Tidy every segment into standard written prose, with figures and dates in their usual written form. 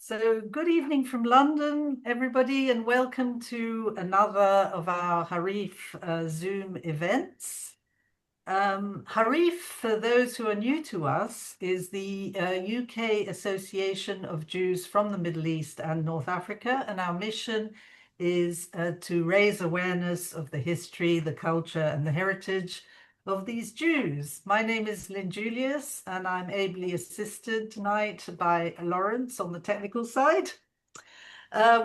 So, good evening from London, everybody, and welcome to another of our Harif Zoom events. Harif, for those who are new to us, is the UK Association of Jews from the Middle East and North Africa, and our mission is to raise awareness of the history, the culture, and the heritage of these Jews. My name is Lynn Julius, and I'm ably assisted tonight by Lawrence on the technical side.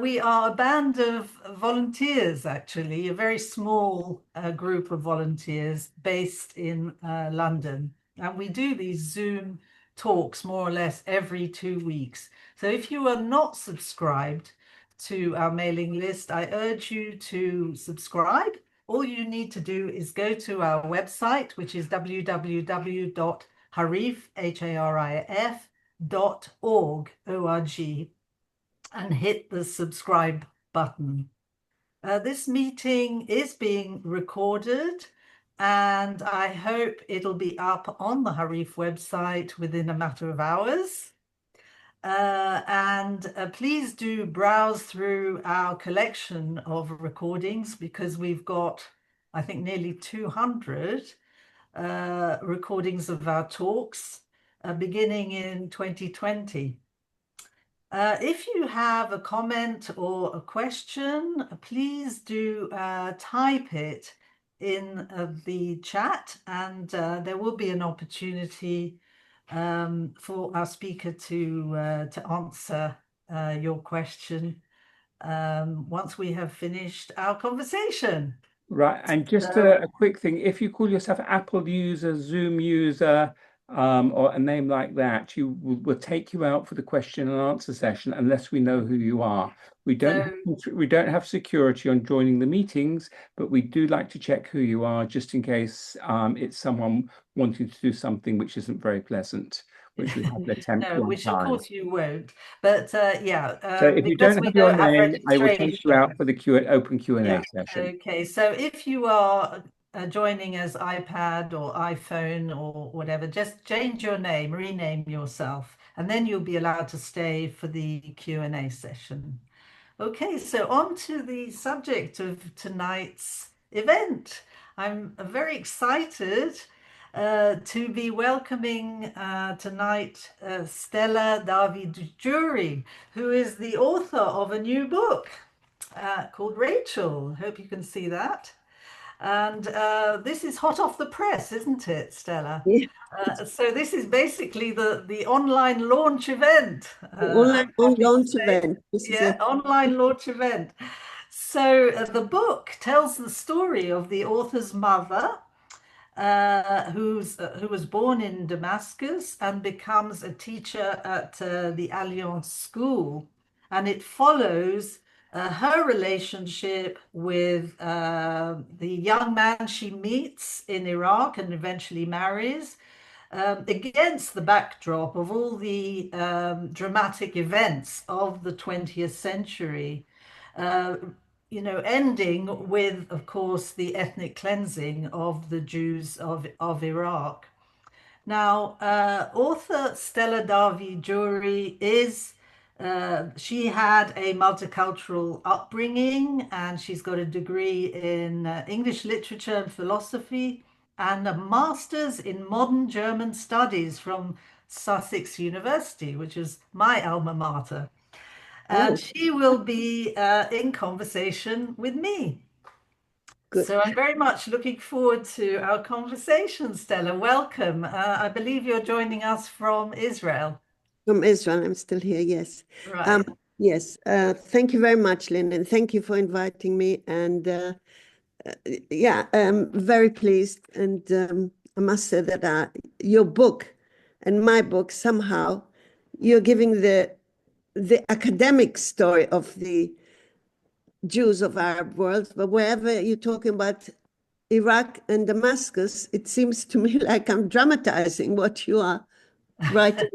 We are a band of volunteers, actually, a very small group of volunteers based in London. And we do these Zoom talks more or less every 2 weeks. So if you are not subscribed to our mailing list, I urge you to subscribe. All you need to do is go to our website, which is www.harif.org, O-R-G, and hit the subscribe button. This meeting is being recorded, and I hope it'll be up on the Harif website within a matter of hours. Please do browse through our collection of recordings because we've got, I think, nearly 200 recordings of our talks beginning in 2020. If you have a comment or a question, please do type it in the chat, and there will be an opportunity for our speaker to answer your question once we have finished our conversation. Right, and just a quick thing, if you call yourself Apple user, Zoom user, or a name like that, we'll take you out for the question and answer session unless we know who you are. We don't have security on joining the meetings, but we do like to check who you are just in case it's someone wanting to do something which isn't very pleasant, which we have to attempt No, one which time. of course you won't. But yeah, So if you don't have your name, I will take you out for the open Q&A session. Okay, so if you are joining as iPad or iPhone or whatever, just change your name, rename yourself, and then you'll be allowed to stay for the Q&A session. Okay, so on to the subject of tonight's event. I'm very excited to be welcoming tonight Stella David-Jury, who is the author of a new book called Rachel. Hope you can see that. And this is hot off the press, isn't it, Stella? Yeah. So this is basically the online launch event. Online launch event. Online launch event. So the book tells the story of the author's mother, who was born in Damascus and becomes a teacher at the Alliance school, and it follows her relationship with the young man she meets in Iraq and eventually marries, against the backdrop of all the dramatic events of the 20th century. Ending with, of course, the ethnic cleansing of the Jews of Iraq. Now, author Stella David-Jury she had a multicultural upbringing, and she's got a degree in English literature and philosophy and a master's in modern German studies from Sussex University, which is my alma mater. And she will be in conversation with me. Good. So I'm very much looking forward to our conversation, Stella. Welcome. I believe you're joining us from Israel. From Israel, I'm still here, yes. Right. Yes, thank you very much, Lynn, and thank you for inviting me. And yeah, I'm very pleased. And I must say that your book and my book, somehow, you're giving the academic story of the Jews of Arab world, but wherever you're talking about Iraq and Damascus, it seems to me like I'm dramatizing what you are writing.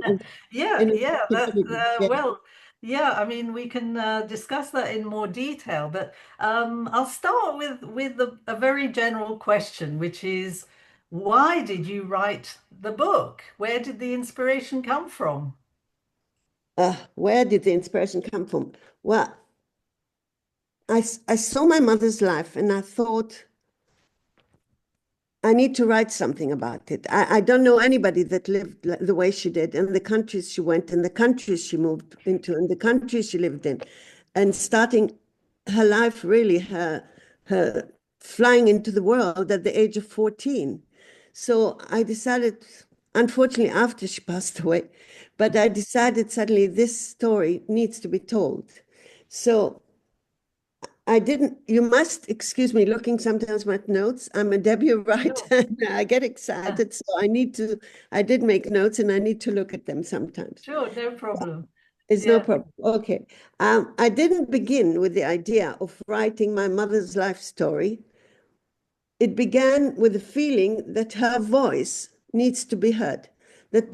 Well, yeah, I mean, we can discuss that in more detail, but I'll start with a very general question, which is, why did you write the book? Where did the inspiration come from? Where did the inspiration come from? Well, I saw my mother's life and I thought, I need to write something about it. I don't know anybody that lived the way she did, and the countries she went, and the countries she moved into, and the countries she lived in, and starting her life, really, her flying into the world at the age of 14. So I decided, unfortunately, after she passed away, but I decided suddenly this story needs to be told. So I didn't, you must excuse me looking sometimes at notes. I'm a debut writer and I get excited. So I did make notes and I need to look at them sometimes. Sure, no problem. It's no problem. Okay. I didn't begin with the idea of writing my mother's life story. It began with the feeling that her voice needs to be heard. That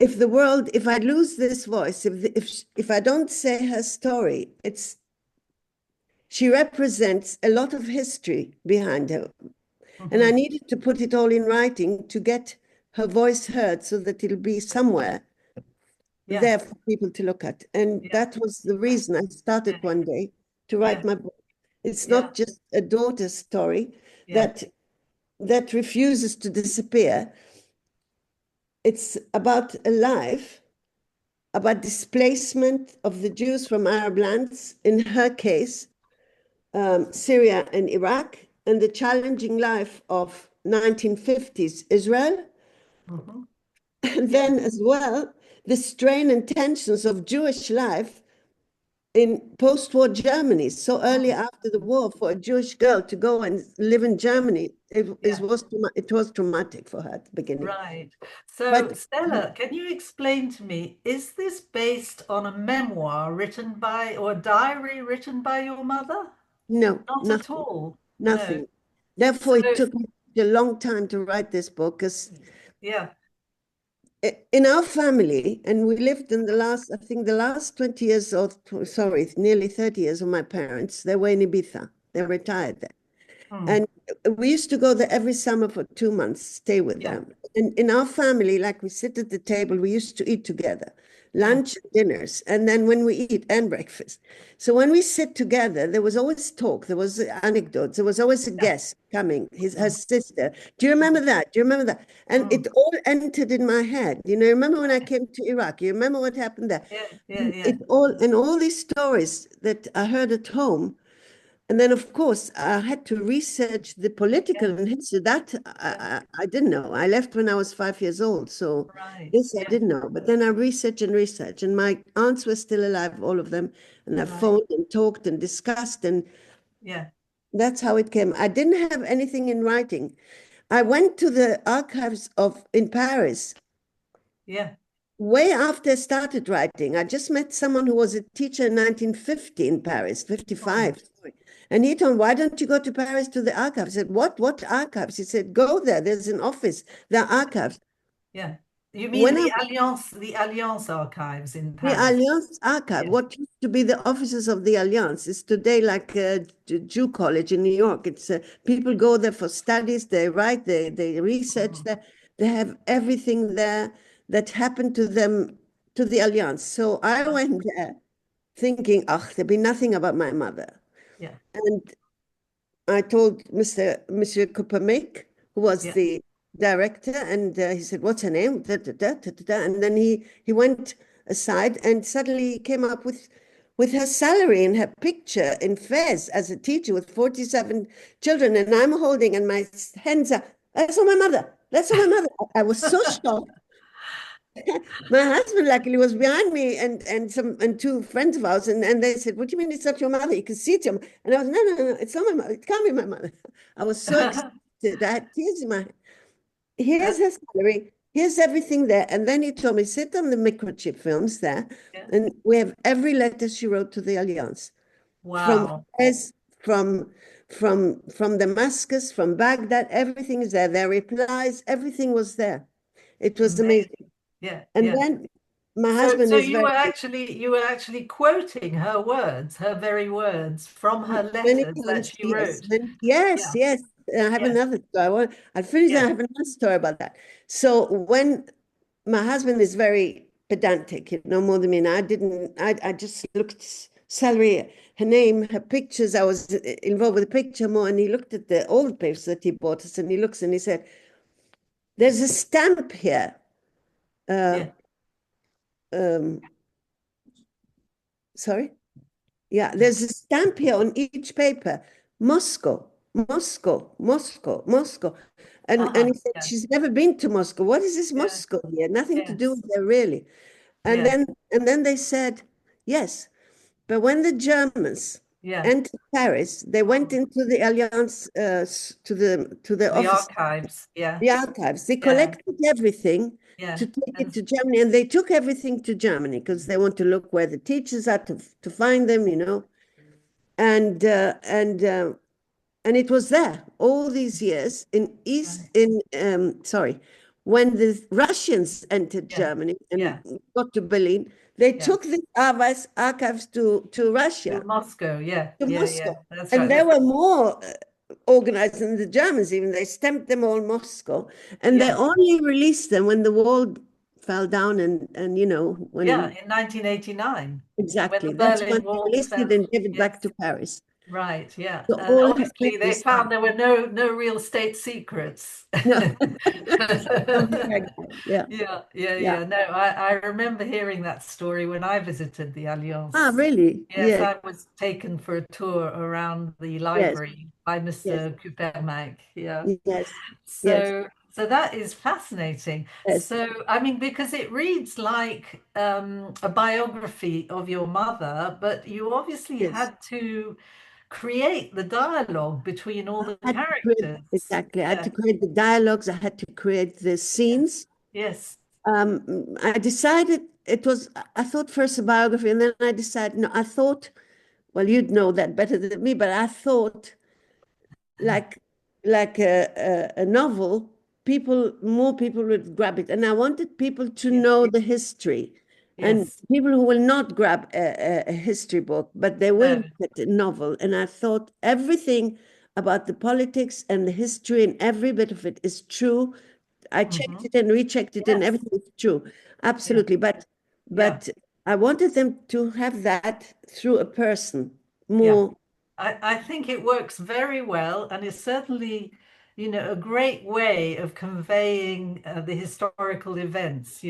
if the world, if I lose this voice, if I don't say her story, she represents a lot of history behind her. And I needed to put it all in writing to get her voice heard so that it'll be somewhere there for people to look at. And that was the reason I started one day to write my book. It's not just a daughter's story that refuses to disappear. It's about a life, about displacement of the Jews from Arab lands, in her case, Syria and Iraq, and the challenging life of 1950s Israel. And then as well, the strain and tensions of Jewish life in post-war Germany. So early after the war, for a Jewish girl to go and live in Germany, it was traumatic for her at the beginning. Right. So Stella, can you explain to me, is this based on a memoir written by, or a diary written by your mother? No, Not nothing, at all. nothing. No. Therefore, it took me a long time to write this book, because in our family, and we lived in I think the last 20 years, or sorry, nearly 30 years of my parents, they were in Ibiza. They retired there. And we used to go there every summer for 2 months, stay with them. And in our family, like we sit at the table, we used to eat together, lunch, dinners, and then when we eat, and breakfast. So when we sit together, there was always talk, there was anecdotes, there was always a guest coming, her sister. Do you remember that? Do you remember that? And it all entered in my head. You know, remember when I came to Iraq? You remember what happened there? And all these stories that I heard at home. And then, of course, I had to research the political and history. That I didn't know. I left when I was 5 years old. So this I didn't know. But then I researched and researched. And my aunts were still alive, all of them. And I phoned and talked and discussed. And that's how it came. I didn't have anything in writing. I went to the archives in Paris. Way after I started writing. I just met someone who was a teacher in 1950 in Paris, 55. And he told me, why don't you go to Paris to the archives? I said, what archives? He said, go there. There's an office. There are archives. Yeah. You mean the Alliance archives in Paris? The Alliance archive. What used to be the offices of the Alliance is today like a Jew college in New York. It's people go there for studies. They write, they research there. They have everything there that happened to them, to the Alliance. So I went there thinking, there'll be nothing about my mother. And I told Monsieur Kupermek, who was the director, and he said, what's her name? Da, da, da, da, da. And then he went aside and suddenly came up with her salary and her picture in Fez as a teacher with 47 children. And I'm holding, and my hands are, that's not my mother. That's not my mother. I was so shocked. My husband luckily was behind me, and two friends of ours, and they said, what do you mean it's not your mother? You can see it. And I was, no, it's not my mother. It can't be my mother. I was so excited. I had tears in my eyes. Here's her salary. Here's everything there. And then he told me, sit on the microchip films there. And we have every letter she wrote to the Alliance. Wow. From Damascus, from Baghdad, everything is there. Their replies, everything was there. It was amazing. And then my husband is you were actually quoting her words, her very words from her letters that she wrote. Yes. I have another story. I'll finish. I have another story about that. So when my husband is very pedantic, more than me. And I just looked salary, her name, her pictures. I was involved with the picture more, and he looked at all the papers that he bought us, and he looks and he said, "There's a stamp here." Yeah. Sorry? Yeah, there's a stamp here on each paper. Moscow, Moscow, Moscow, Moscow. And he said, Yeah. she's never been to Moscow. What is this Yeah. Moscow here? Nothing to do Yes. with there, really. And Yeah. then they said, yes. But when the Germans Yeah. entered Paris, they went into the Alliance to the The office, archives. Yeah. the archives. They Yeah. collected everything Yeah. to take it to Germany, and they took everything to Germany because they want to look where the teachers are to find them, and it was there all these years when the Russians entered Yeah. Germany and Yeah. got to Berlin, they Yeah. took the archives to To Russia, Moscow. Yeah. to Yeah. Moscow. Yeah. That's And right. they were more organized than the Germans, even. They stamped them all Moscow. And they Yeah. only released them when the wall fell down and when Yeah. In 1989. When exactly. the That's when Berlin they Wall released it fell. and gave it back Yes. to Paris. Right, yeah. So And all her obviously they papers. found there were no real state secrets. No. Something like that. Yeah. Yeah. No, I remember hearing that story when I visited the Ah, Alliance. really? Yes, Yeah. I was taken for a tour around the Yes. library by Yes. Mr. Kupermak. Yeah. Yes. Yes. So that is fascinating. Yes. So, I mean, because it reads like a biography of your mother, but you obviously Yes. had to create the dialogue between all the I had to create, characters. exactly. I had Yeah. to create the dialogues. I had to create the scenes. Yes. I decided I thought first a biography, and then I decided, no, I thought, well, you'd know that better than me, but I thought like a novel, more people would grab it. And I wanted people to Yes. know the history. And Yes. people who will not grab a history book, but they will No. get a novel. And I thought everything about the politics and the history and every bit of it is true. I checked it and rechecked it, and Yes. everything is true. Yeah. Absolutely. Yeah. But I wanted them to have that through a person Yeah. more. I think it works very well, and is certainly, a great way of conveying the historical events,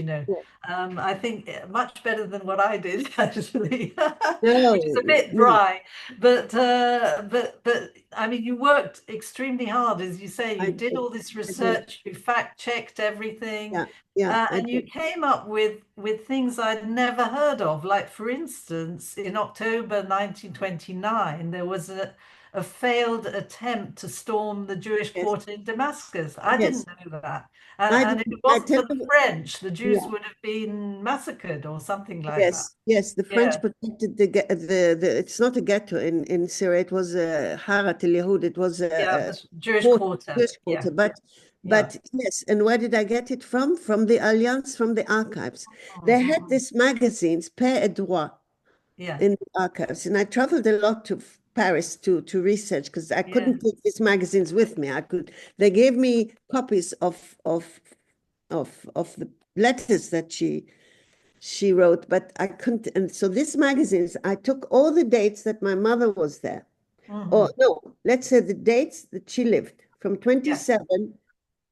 I think much better than what I did, actually, No, which is a bit no, dry. But I mean, you worked extremely hard, as you say. I You did did. all this I did. research, you fact-checked everything. Yeah, I And you did. came up with things I'd never heard of. Like, for instance, in October 1929, there was a failed attempt to storm the Jewish Yes, quarter in Damascus. I yes. didn't know that. I And if did. it I wasn't tell for the you, French, the Jews yeah, would have been massacred or something like that. yes. The French Yeah, protected the. It's not a ghetto in Syria. It was a Harat al Yahud. It was yeah, a the Jewish port, quarter. Jewish Yeah, quarter. But yeah. yes. And where did I get it from? From the Alliance, from the archives. They had these magazines, Paix et Droit, Yeah, in the archives, and I traveled a lot to Paris to research because I yeah, couldn't take these magazines with me. They gave me copies of the letters that she wrote, but I couldn't. And so these magazines, I took all the dates that my mother was there, or no, let's say the dates that she lived from yeah, 27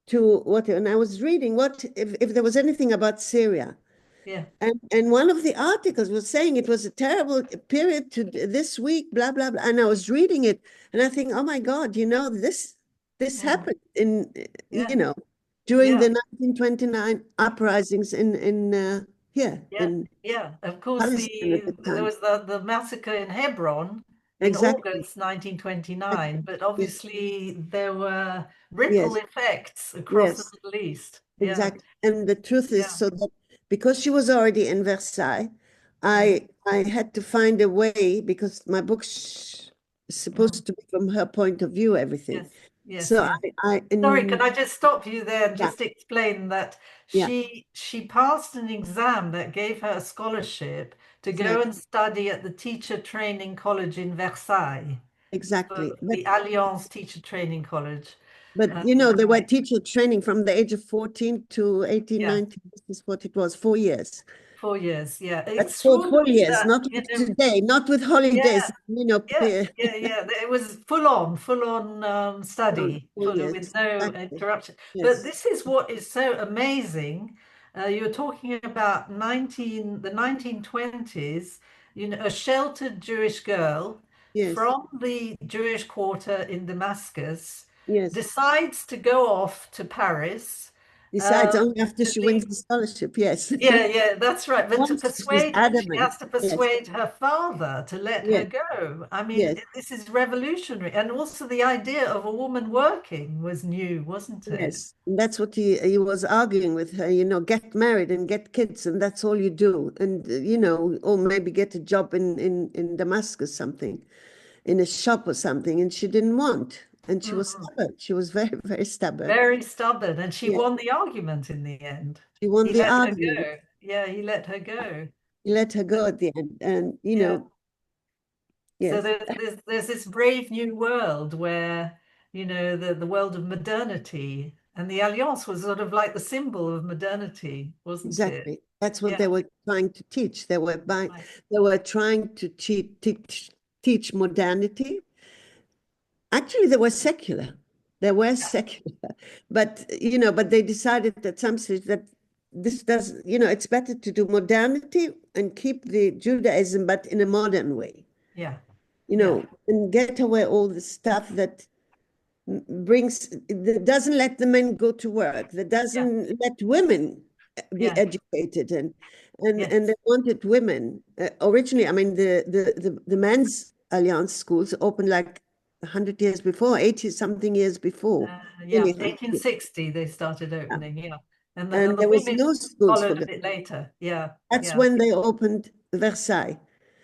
to what, and I was reading what if there was anything about Syria. yeah. And one of the articles was saying it was a terrible period to this week, blah, blah, blah. And I was reading it and I think, oh my God, this happened Yeah, during yeah. the 1929 uprisings in here Yeah, in yeah. Of course, Palestine at the there time. was the massacre in Hebron in Exactly. August 1929, but Yes, obviously there were ripple yes, effects across the yes. Middle East. Yeah, Exactly. And the truth is, yeah, so that because she was already in Versailles, yeah. I had to find a way because my book's Mm. supposed to be from her point of view, everything. Yes, yes, So yes. I Sorry, can I just stop you there and yeah, just explain that yeah, she passed an exam that gave her a scholarship to go and exactly, study at the teacher training college in Versailles, for exactly. But the Alliance Teacher Training College. But you know, they were Right. teacher training from the age of 14 to 18, Yeah. 19. This is what it was, 4 years. 4 years, yeah. But for full Extraordinary years, that, not you like know, today, not with holidays, yeah, you know, yeah. It was full on study, 4 years. with no Exactly. interruption. But Yes, this is what is so amazing. You were talking about the 1920s, a sheltered Jewish girl yes, from the Jewish Quarter in Damascus yes. decides to go off to Paris, Besides, um, only after to she wins leave. the scholarship, yes. Yeah, that's right. But She's she adamant. has to Yes, persuade her father to let her yes, go. I mean, yes, this is revolutionary. And also the idea of a woman working was new, wasn't it? yes. And that's what he was arguing with her, you know, get married and get kids, and that's all you do. And, you know, or maybe get a job in Damascus, something, in a shop or something. And she didn't want. And she was Mhm. stubborn. She was very, very stubborn. Very stubborn. And she Yeah, won the argument in the end. she won He the let her argument. go. Yeah, he let her go. He let her go And at the end. And, you yeah. know, So yes, there's this brave new world where, the world of modernity, and the Alliance was sort of like the symbol of modernity, wasn't it? exactly. That's what Yeah, they were trying to teach. right. They were trying to teach modernity. Actually, they were secular. They were Yeah, secular, but you know, but they decided at some stage that this does, you know, it's better to do modernity and keep the Judaism, but in a modern way, yeah, you yeah, know, and get away all the stuff that that doesn't let the men go to work, that yeah, doesn't let women be yeah, educated, and they yes. wanted women originally. I mean, the men's Alliance schools opened like 100 years before, 80 something years before, Yeah, nearly 100 years. 1860 they started Yeah. opening, yeah. And And the there was women no schools for followed a girls. bit later. Yeah, That's yeah. when they opened Versailles.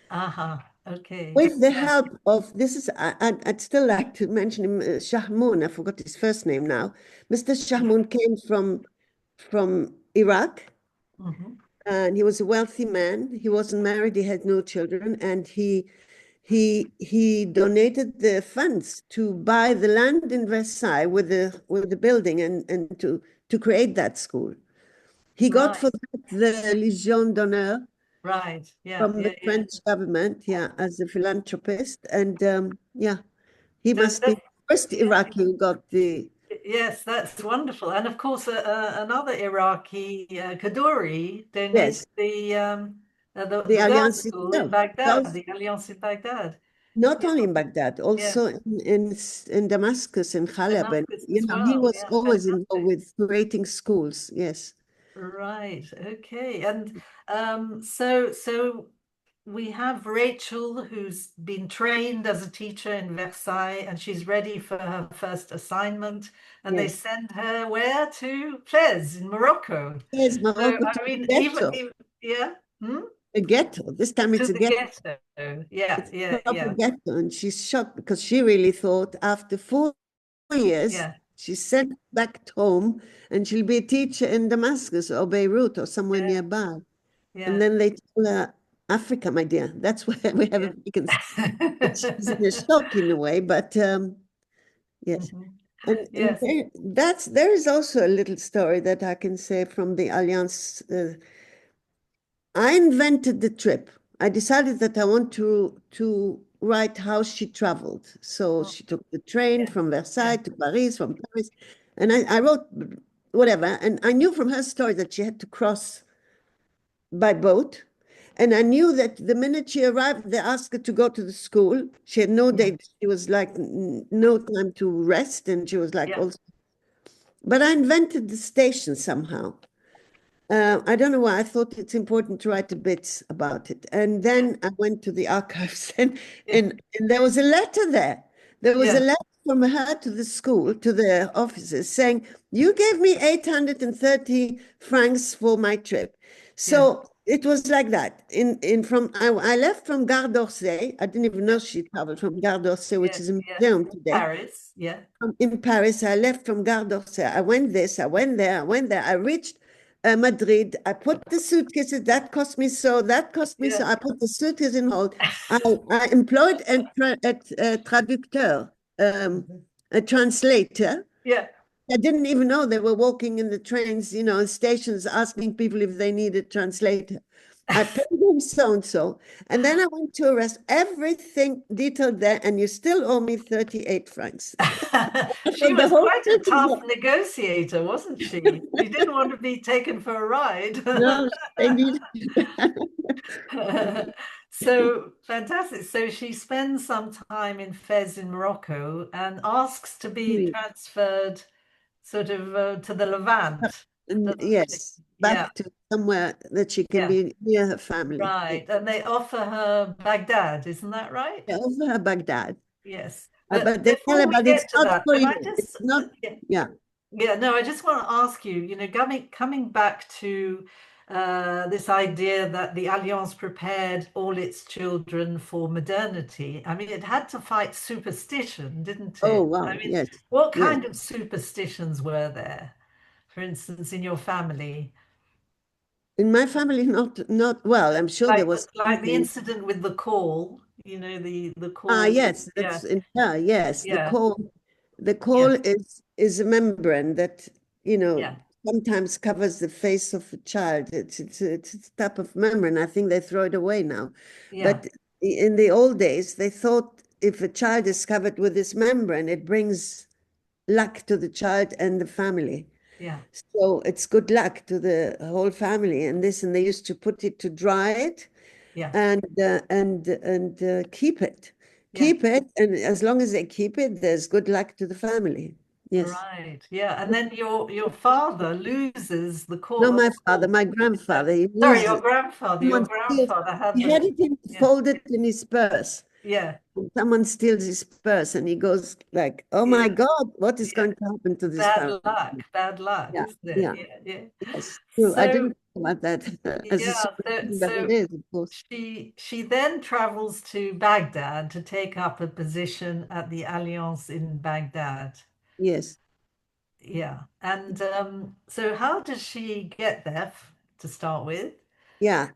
Uh-huh. Okay. With the Yeah. help of, this is, I'd still like to mention him, Shahmoun, I forgot his first name now. Mr. Shahmoun came from Iraq, Hmm. and he was a wealthy man. He wasn't married, he had no children, and he donated the funds to buy the land in Versailles with the building and to create that school. He got Right, for that the Légion d'honneur right. Yeah, from the yeah, yeah. French government, yeah, as a philanthropist. And yeah, he That, must be that, the first yeah. Iraqi who got the, Yes, that's wonderful. And of course, another Iraqi, Kaduri, donated yes, the the girls' Alliance school in itself. Baghdad, Those, the Alliance in Baghdad. not Yeah, only in Baghdad, yeah. also in Damascus and Khalab. And, Damascus you as know, he well. was Yeah, always involved fantastic. with creating schools. Yes, Right. Okay. And so we have Rachel, who's been trained as a teacher in Versailles, and she's ready for her first assignment. And they yes. send her where to? Fez in Morocco. Yes, So Morocco to I the mean, ghetto. yeah, hmm? A ghetto. This time To it's a the ghetto. ghetto. Yeah, It's yeah, a proper yeah, ghetto. And she's shocked because she really thought after 4 years, yeah, she's sent back home and she'll be a teacher in Damascus or Beirut or somewhere yeah, nearby. And yeah, then they tell her, Africa, my dear, that's where we have a vacancy. And she's in a yeah. shock in a way, but yes. Mhm. And Yes. there is also a little story that I can say from the Alliance. I invented the trip. I decided that I want to write how she traveled. So Oh, she took the train yeah, from yeah, Versailles to Paris, from Paris, and I wrote whatever. And I knew from her story that she had to cross by boat. And I knew that the minute she arrived, they asked her to go to the school. She had no yeah, date. She was like no time to rest, and she was like yeah, also. But I invented the station somehow. I don't know why I thought it's important to write a bit about it. And yeah, then I went to the archives and, yeah, and there was a letter there. There was a yeah, letter from her to the school, to the officers saying, you gave me 830 francs for my trip. yeah, So it was like that. I left from Gare d'Orsay. I didn't even know she traveled from Gare d'Orsay, which yeah, is a yeah. museum today. Paris, yeah, In Paris. I left from Gare d'Orsay. I went this, I went there, I went there. I reached Madrid. I put the suitcases. That cost me so. That cost me so. yeah, I put the suitcase in hold. I employed a traducteur, Mhm. a translator, Yeah, I didn't even know they were walking in the trains, in stations, asking people if they needed translator. I paid him so-and-so. And then I went to arrest everything detailed there, and you still owe me 38 francs. She The was whole quite a thing is tough negotiator, wasn't she? She didn't want to be taken for a ride. no, they need. So fantastic. So she spends some time in Fez in Morocco and asks to be transferred sort of to the Levant, doesn't she? Yes, Yeah, back to somewhere that she can yeah, be near her family. right. And they offer her Baghdad, isn't that right? They offer her Baghdad. Yes. But they tell Before her, we but it's get to not that, for can you. I It's just, not, yeah. yeah, no, I just want to ask you, coming back to this idea that the Alliance prepared all its children for modernity. I mean, it had to fight superstition, didn't Oh, it? wow, I mean, yes, what yes. kind of superstitions were there, for instance, in your family? In my family, not well. I'm sure there was Like the something. incident with the call, the call. Yes, Yeah, that's in her. Yes, the yeah, call, the yeah, call is a membrane that yeah, sometimes covers the face of a child. It's a type of membrane. I think they throw it away now, yeah, but in the old days, they thought if a child is covered with this membrane, it brings luck to the child and the family. yeah, So it's good luck to the whole family and this, and they used to put it to dry it yeah, and keep it. yeah. Keep it, and as long as they keep it, there's good luck to the family. Yes. Right. Yeah. And then your father loses the No, call. my father, Call. my Yeah. grandfather, he Sorry, loses. your Someone steals. grandfather had He had the, it in, yeah, folded in his purse. yeah, Someone steals his purse, and he goes like, "Oh my yeah, God, what is yeah. going to happen to this family?" Bad luck, Yeah, isn't it? yeah, Yeah, yeah. yes, true. I So didn't think about that as a yeah, superstition, but so it is, of course. she then travels to Baghdad to take up a position at the Alliance in Baghdad. Yes. Yeah. And so how does she get there to start with? Yeah,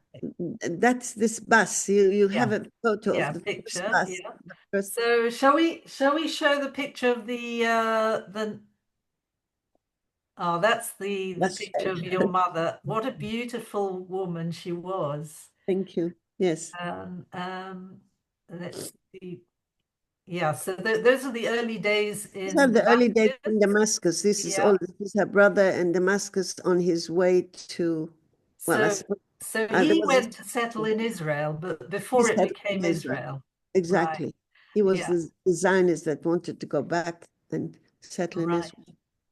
that's this bus. You have Yeah. a photo of Yeah, the first picture. bus. Yeah. The first, So shall we show the picture of the oh, that's the that's picture of your mother. What a beautiful woman she was. thank you. Yes. Um, um, let's see. Yeah, so those are the early days These are in the early days Damascus. in Damascus. Yeah. This is her brother in Damascus on his way to, well, I So suppose there he was went to settle in Israel, but he before it settled became in Israel. Israel. Right. Exactly. He was Yeah. the Zionist that wanted to go back and settle in Right. Israel.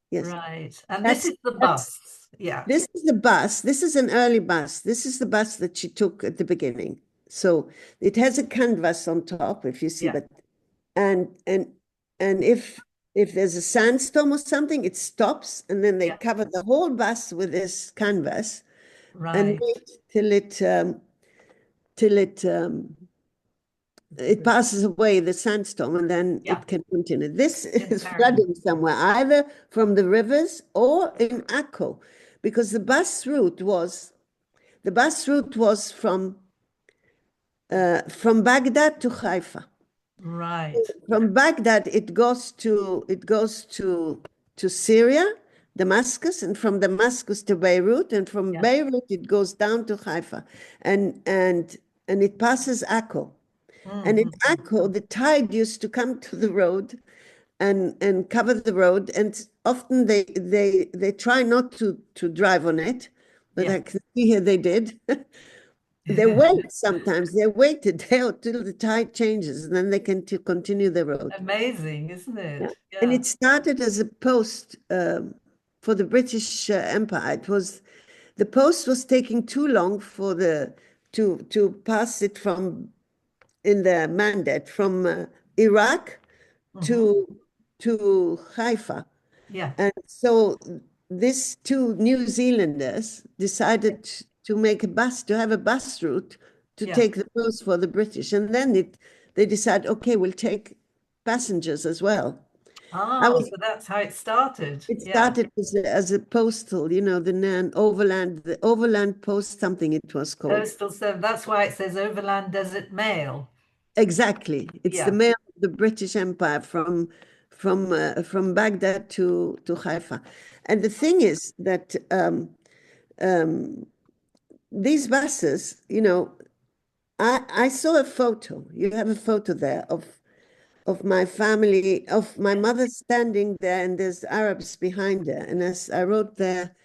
Yes. Right. And this That's is the that's bus. Yeah. This is the bus. This is an early bus. This is the bus that she took at the beginning. So it has a canvas on top, if you see, Yeah. but and and and if there's a sandstorm or something, it stops, and then they Yeah. cover the whole bus with this canvas and Right. wait till it passes away the sandstorm, and then Yeah. it can continue. This In is Paris. flooding somewhere, either from the rivers or in Akko, because the bus route was from Baghdad to Haifa. Right. From Baghdad, it goes to Syria, Damascus, and from Damascus to Beirut, and from Yeah. Beirut it goes down to Haifa, and it passes Akko. And in Mm-hmm. Akko, the tide used to come to the road and cover the road, and often they try not to drive on it, but Yeah. I can see here they did. They wait sometimes. They wait a day or till the tide changes, and then they can continue the road. Amazing, isn't Yeah. it? And Yeah. it started as a post for the British Empire. The post was taking too long for to pass it from in the mandate from Iraq Mm-hmm. to Haifa. Yeah. And so these two New Zealanders decided to have a bus route to Yeah. take the post for the British. And then they decided, okay, we'll take passengers as well. Oh, so that's how it started. It Yeah. started as a postal, the overland post, something it was called. Postal service. That's why it says Overland Desert Mail. Exactly. It's the Yeah. mail of the British Empire from Baghdad to Haifa. And the thing is that these buses, you know, I saw a photo. You have a photo there of my family, of my mother standing there, and there's Arabs behind her. And as I wrote there,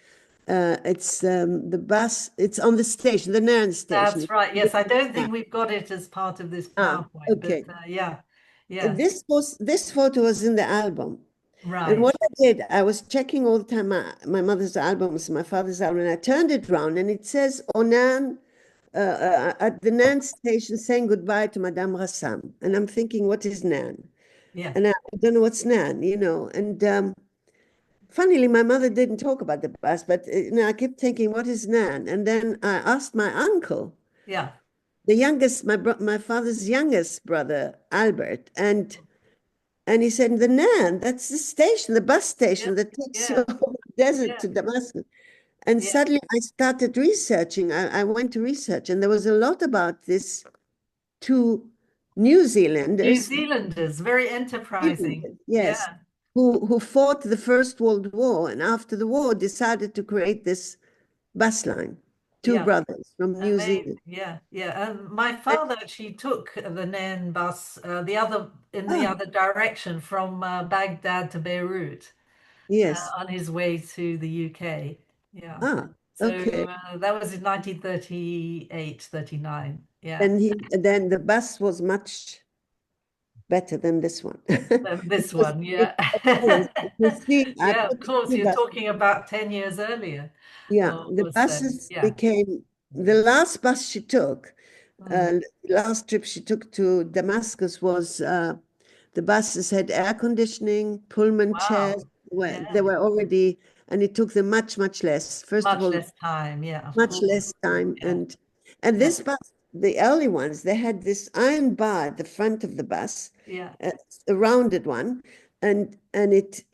it's the bus, it's on the station, the Nairn station. That's right. Yes, I don't think we've got it as part of this PowerPoint, okay. but yeah. This photo was in the album. Right. And what I did, I was checking all the time my mother's albums, my father's album, and I turned it around and it says Onan at the Nan station saying goodbye to Madame Rassam. And I'm thinking, what is Nan? Yeah. And I don't know what's Nan, you know. And funnily, my mother didn't talk about the bus, but you know, I kept thinking, what is Nan? And then I asked my uncle, the youngest, my father's youngest brother, Albert, and he said, the Nan, that's the station, the bus station that takes you over the desert to Damascus. And suddenly I started researching. I went to research, and there was a lot about this two New Zealanders. Very enterprising. Yes. Yeah. Who fought the First World War, and after the war decided to create this bus line. Two brothers from New Zealand. Yeah. And my father actually took the Nairn bus in the other direction from Baghdad to Beirut. Yes. On his way to the UK. Yeah. Okay. So that was in 1938, 39. Yeah. And then the bus was much better than this one. This one, yeah. You see, of course, you're talking about 10 years earlier. Yeah, the buses became the last bus she took. The last trip she took to Damascus was the buses had air conditioning, Pullman chairs. They were already, and it took them much less. First of all, less time, much less time, and this bus, the early ones, they had this iron bar at the front of the bus, a rounded one, and it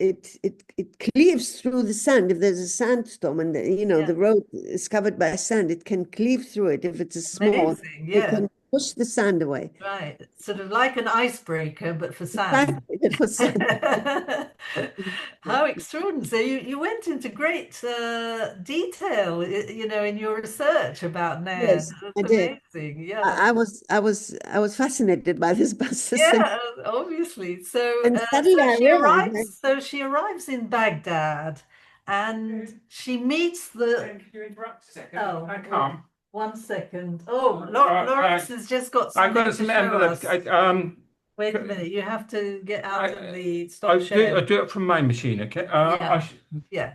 cleaves through the sand. If there's a sandstorm and the road is covered by sand, it can cleave through it. If it's a small, it can push the sand away. Right, sort of like an icebreaker, but for sand. How extraordinary! So you went into great detail, in your research about Nairn. Yes, I did. Amazing. Yeah, I was fascinated by this bus. Yeah, obviously. So, and suddenly she arrives in Baghdad, and she meets the. Can you interrupt a second? Oh, I can't. 1 second. Oh, Lawrence has just got something. I've got some envelopes. Wait a minute, you have to get out of the stop share. I'll do it from my machine, okay?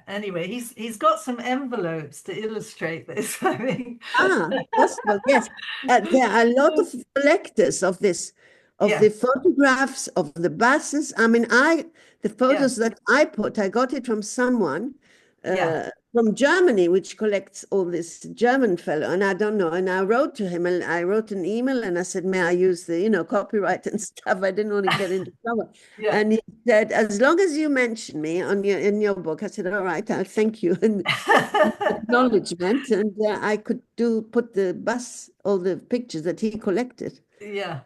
Anyway, he's got some envelopes to illustrate this, I think. Possible, yes. There are a lot of collectors of this, the photographs of the buses. I mean, the photos that I got it from someone from Germany, which collects all this German fellow, and I don't know. And I wrote to him, and I wrote an email, and I said, "May I use the copyright and stuff?" I didn't want to get into trouble. And he said, "As long as you mention me in your book," I said, "All right, I'll thank you," and acknowledgement, and I could put the bus, all the pictures that he collected. Yeah.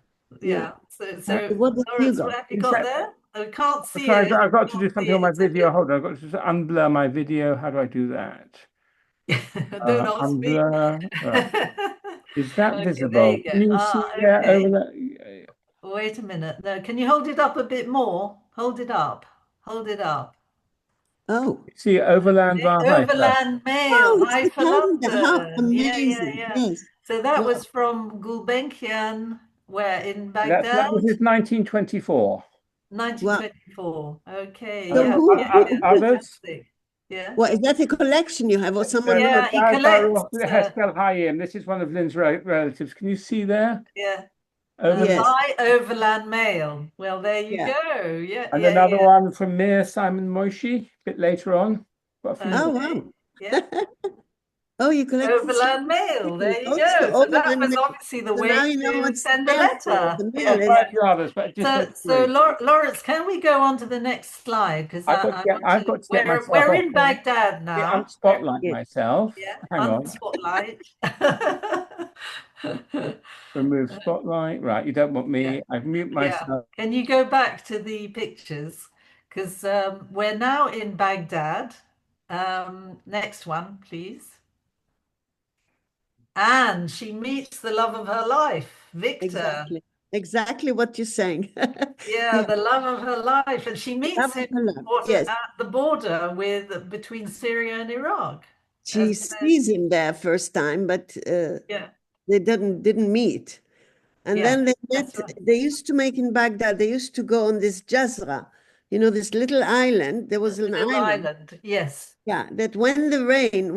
So what Lawrence, what have you got there? I can't see it. I've got to do something on my video. Hold on, I've got to unblur my video. How do I do that? Don't ask me. Right. Is that visible? Can you see there over there? Wait a minute. No, can you hold it up a bit more? Hold it up. Hold it up. Oh. See Overland via Overland Mail, Haifa, London. Amazing. Yes. So that was from Gulbenkian, where in Baghdad? That was 1924. 1924. Okay. Others? Yeah. Well, is that a collection you have, or someone? Yeah, he collects. Heskel Hayim. This is one of Lynn's relatives. Can you see there? Yeah. Yes. By Overland Mail. Well, there you go. Yeah. And another one from Mir Simon Moishi, a bit later on. Oh, wow. Yeah. Oh, you collect Overland Mail. There you go. So that was obviously the way to send a letter. So Lawrence, can we go on to the next slide? Because I've got to get myself. We're in Baghdad now. Yeah, spotlight myself. Yeah. Hang on. Spotlight. Remove spotlight. Right, you don't want me. I've muted myself. Can you go back to the pictures? because we're now in Baghdad. Next one, please. And she meets the love of her life, Victor. Exactly what you're saying. Yeah, the love of her life. And she meets him Yes. at the border between Syria and Iraq. She sees him there first time, but yeah. they didn't meet. And then they met. Right. They used to make in Baghdad, they used to go on this Jazra, this little island. There was an island. Yes. Yeah, that when the rain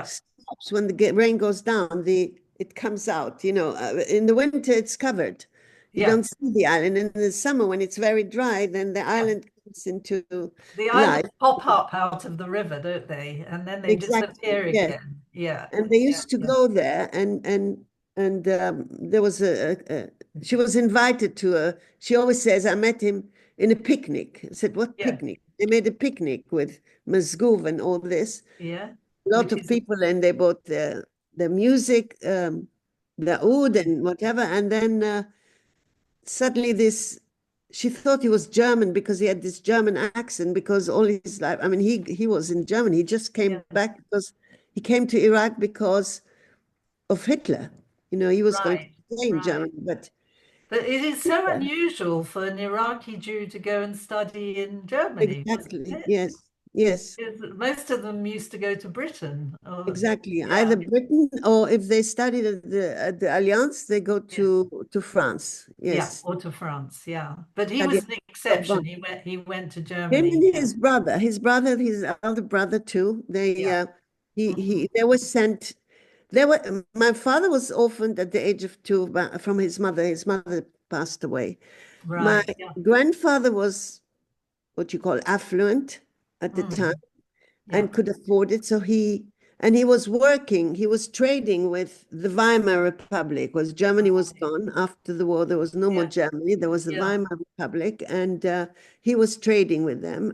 stops, when the rain goes down, it comes out. In the winter it's covered. You don't see the island. In the summer, when it's very dry, then the island comes into the life. islands pop up out of the river, don't they? And then they disappear again. Yeah. And they used to go there, and there was she was invited to she always says, I met him in a picnic. I said, what picnic? They made a picnic with Mazgouv and all this. Yeah. A lot of people, and they bought the music, the oud and whatever. And then suddenly she thought he was German because he had this German accent, because all his life, I mean, he was in Germany. He just came back because he came to Iraq because of Hitler. He was going to stay in Germany, but it is so unusual for an Iraqi Jew to go and study in Germany. Exactly. Yes. Most of them used to go to Britain. Exactly. Either Britain, or if they studied at the Alliance, they go to France. Yes. Or to France. Yeah. But he was an exception. He went to Germany. Him and his brother, his elder brother too. They were sent. My father was orphaned at the age of 2 from his mother. His mother passed away. My grandfather was what you call affluent at the time and could afford it. So he was working, he was trading with the Weimar Republic, because Germany was gone after the war. There was no more Germany. There was the Weimar Republic, and he was trading with them.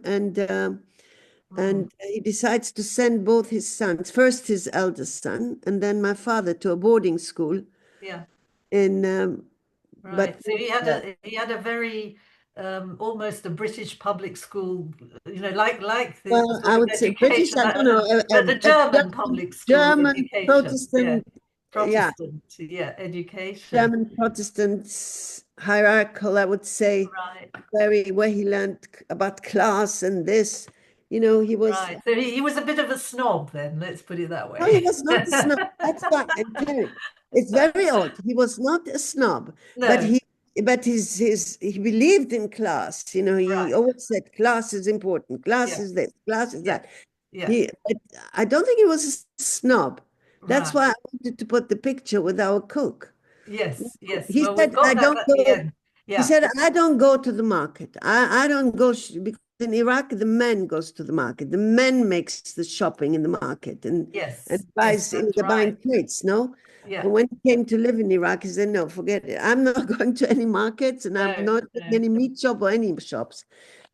And he decides to send both his sons, first his eldest son, and then my father, to a boarding school. Yeah. But so he had a very almost a British public school, like the well, I would say British. I don't know. The German public school, German education. Protestant, education. German Protestants, hierarchical, I would say. Right. Where he learned about class and this. He was right. So he was a bit of a snob then. Let's put it that way. No, he was not a snob. That's why I'm telling you. It's very odd. He was not a snob, but he believed in class. He always said class is important. Class is this. Class is that. I don't think he was a snob. That's why I wanted to put the picture with our cook. Yes. He said, I don't go. He said, I don't go to the market. I don't go because in Iraq, the man goes to the market. The man makes the shopping in the market and buys. They're buying plates, no? Yeah. And when he came to live in Iraq, he said, no, forget it. I'm not going to any markets, and I'm not going to any meat shop or any shops.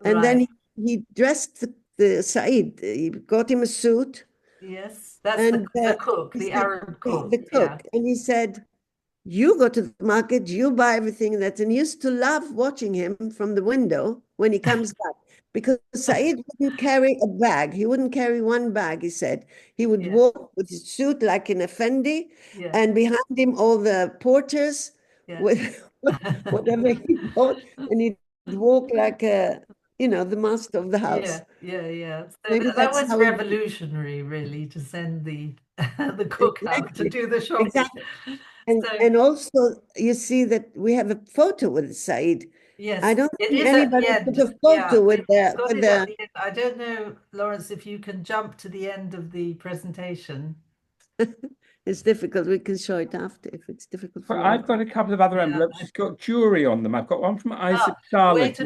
And then he dressed the Said. He got him a suit. Yes, that's the cook, the Arab cook. The cook. And he said, you go to the market, you buy everything and he used to love watching him from the window when he comes back, because Said wouldn't carry a bag. He wouldn't carry one bag, he said. He would walk with his suit like an effendi, and behind him all the porters with whatever he bought, and he'd walk like the master of the house. So that was revolutionary, really, to send the cook out to do the shopping. Exactly. And also, you see that we have a photo with Said. Yes, I don't think anybody put a photo with the. I don't know, Lawrence, if you can jump to the end of the presentation. It's difficult. We can show it after if it's difficult for you. I've got a couple of other envelopes. It's got jewelry on them. I've got one from Isaac Sala. Wait a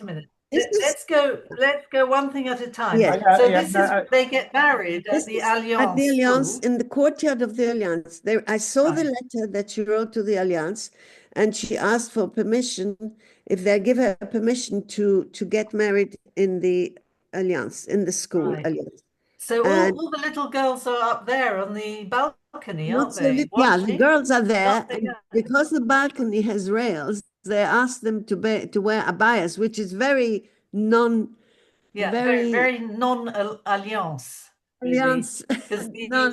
minute. Let's go one thing at a time. They get married at the Alliance. At the Alliance, in the courtyard of the Alliance. I saw the letter that she wrote to the Alliance, and she asked for permission, if they give her permission to get married in the Alliance, in the school Alliance. So all the little girls are up there on the balcony, aren't they? The girls are there, and because the balcony has rails, they asked them to wear abayas, which is very very non-alliance, really. alliance. Because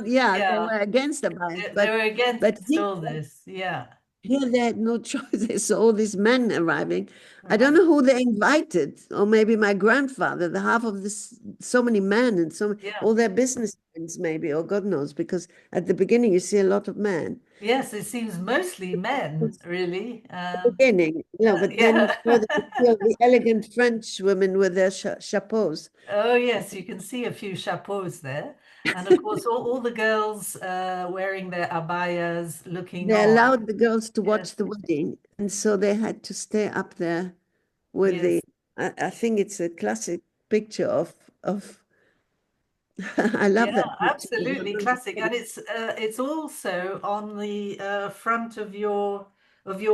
Yeah, they were against abayas, they were but against all this. Yeah. here they had no choice. They saw all these men arriving. I don't Right. know who they invited, or maybe my grandfather, the half of this, so many men and all their business friends, maybe, or God knows, because at the beginning you see a lot of men. Yes, it seems mostly men, really. Beginning, but then Yeah. further you see all the elegant French women with their chapeaux. Oh, yes, you can see a few chapeaux there. And of course, all the girls wearing their abayas, looking They on. allowed the girls to Yes, watch the wedding, and so they had to stay up there with yes. I think it's a classic picture of I love Yeah, that picture. absolutely classic. And it's also on the front of your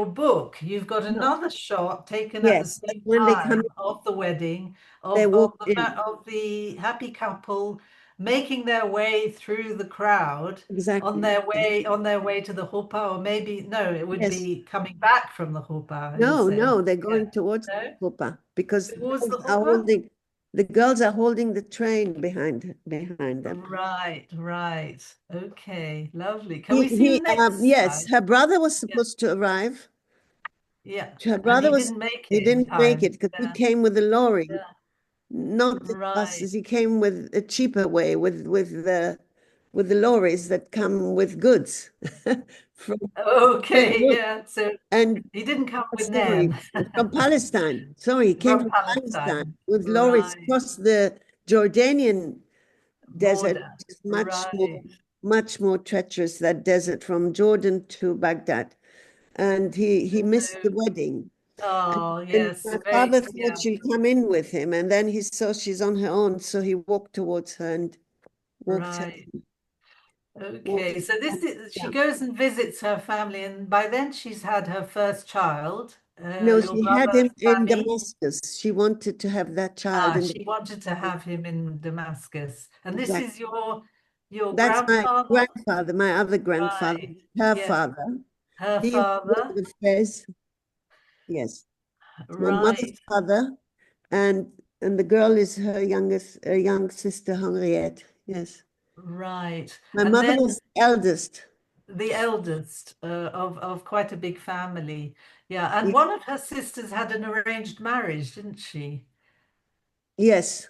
book. You've got another shot taken at the Yes, same when they come time in, of the wedding they walked in. of the happy couple making their way through the crowd Exactly. on their way to the chuppah, or maybe no, it would Yes. be coming back from the chuppah, you No, said. no, they're Yeah. going towards the No? chuppah because Towards the chuppah? the girls are holding the train behind them. Right, right. Okay, lovely. Can we see the next Yes, slide? her brother was Yeah, supposed to arrive. yeah. Her And brother he was, didn't make he it in didn't make time. it because he Yeah, came with a lorry, yeah. not the Right. buses. He came with a cheaper way with the lorries that come with goods from Okay, Beirut yeah. So and he didn't come with sorry, Nan from Palestine. Sorry, he came from from Palestine Palestine. with lorries Right. across the Jordanian desert, Border. which is Right. much more treacherous, that desert from Jordan to Baghdad. And he missed the So, wedding. oh, And yes. my Very, father thought yeah. she'll come in with him, and then he saw she's on her own, so he walked towards her and walked her, Right. walked Okay. So this is, she down. goes and visits her family, and by then she's had her first child, No, your she had brother him in Sami. Damascus. She wanted to have that child Ah, in she wanted to have him in Damascus. And this Damascus. is your That's my grandfather? grandfather, my other grandfather, Right. her Yes. father. Her He was father. the Fez. Yes, my mother's Right. father, and the girl is her young sister Henriette. Yes, Right. my And mother then was eldest. the eldest of quite a big family. Yeah. And one of her sisters had an arranged marriage, didn't she? Yes,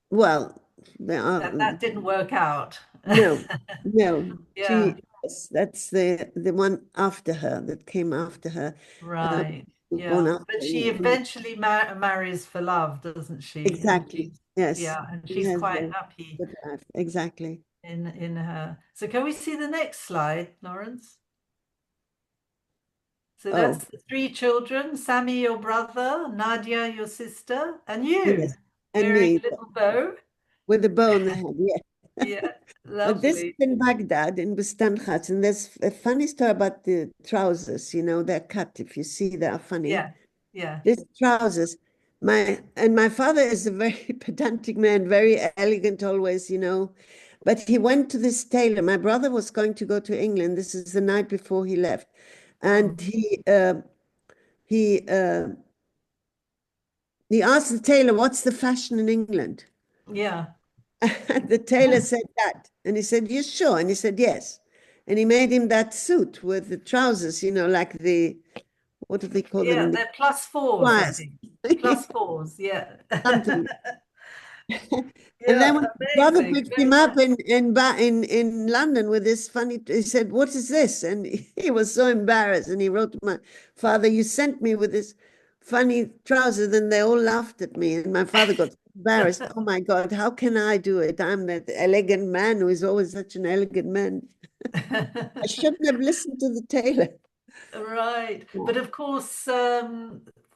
well, there are That didn't work out. no, no. Yeah. Yes, that's the one after her that came after her, Right. born Yeah. after. But she eventually marries for love, doesn't she? And Exactly. Yes, he she's has quite a happy good life. Exactly. in her. So can we see the next slide, Lawrence? So Oh, that's the three children, Sammy, your brother, Nadia, your sister, and yes, you and wearing me a little bow. with a bow on the head. Yes. Yeah, But this is lovely. in Baghdad, in Bustanhat, and there's a funny story about the trousers. They're cut. If you see, they are funny. Yeah, yeah, These trousers, my father is a very pedantic man, very elegant always. But he went to this tailor. My brother was going to go to England. This is the night before he left, and mm, he he asked the tailor, "What's the fashion in England?" yeah, And the tailor said that. And he said, "You sure?" And he said, "Yes." And he made him that suit with the trousers, like what do they call yeah. them? The They're plus fours, I pliers. think. Plus fours, yeah. Something. And then Yeah, when my brother amazing. picked him Very up nice. in London with this funny, he said, "What is this?" And he was so embarrassed. And he wrote to my father, "You sent me with this funny trouser." Then they all laughed at me. And my father got embarrassed. "Oh my God, how can I do it? I'm that elegant man who is always such an elegant man. I shouldn't have listened to the tailor." Right. But of course,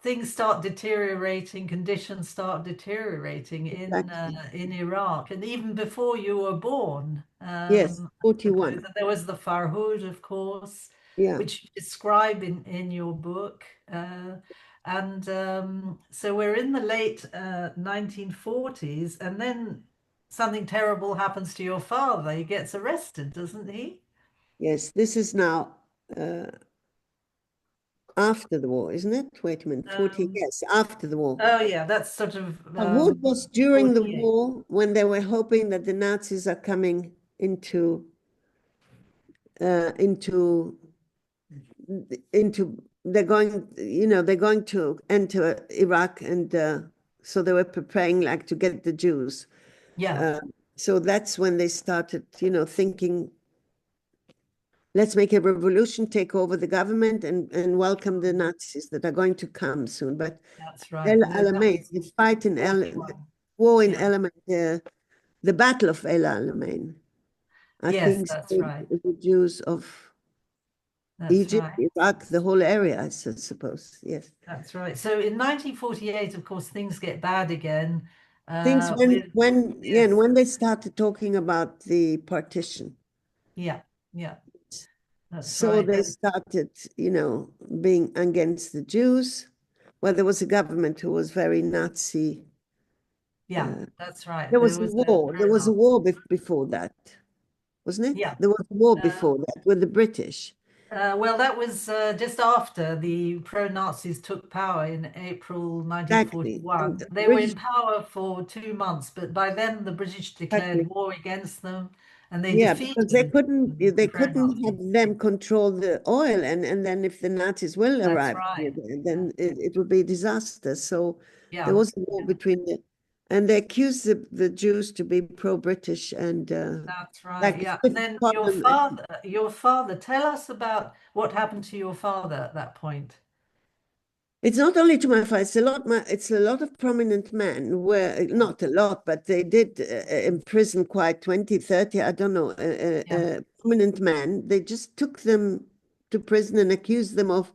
things start deteriorating, conditions start deteriorating Exactly. in Iraq, and even before you were born, Yes, I suppose. 41. And there was the Farhud, of course, Yeah. which you describe in your book. And so we're in the late 1940s, and then something terrible happens to your father. He gets arrested, doesn't he? Yes, this is now after the war, isn't it? Wait a minute, 40, yes, after the war. Oh yeah, that's sort of What was during the 48. war when they were hoping that the Nazis are coming into they're going, they're going to enter Iraq, and so they were preparing like to get the Jews. Yeah, So that's when they started, thinking, let's make a revolution, take over the government, and welcome the Nazis that are going to come soon. But that's right. El No, that Alamein, was the fight in El, 41. war in Yeah. El Alamein, the Battle of El Alamein, I Yes, think that's saved right. the Jews of That's Egypt, right. Iraq, the whole area, I suppose. Yes. That's right. So in 1948, of course, things get bad again. Things With and yes, when they started talking about the partition. yeah, yeah, that's So right. they started, being against the Jews. Well, there was a government who was very Nazi. Yeah, that's right. There There was a was a war. There was a pro-Nazi. war before that, wasn't it? Yeah. There was a war Uh, before that with the British. well, that was just after the pro-Nazis took power in April Exactly. And 1941. the They were British, in power for 2 months, but by then the British declared exactly. war against them and they Yeah, because defeated the they couldn't have pro-Nazis. them control the oil, and then if the Nazis will That's arrive here, right. then it would be a disaster. So there Yeah. was a war between and they accused the Jews to be pro-British, and That's right. like the Yeah. And fifth then column. your father, tell us about what happened to your father at that point. It's not only to my father, it's a lot of prominent men were, not a lot, but they did imprison quite 20, 30, I don't know, Yeah. prominent men. They just took them to prison and accused them of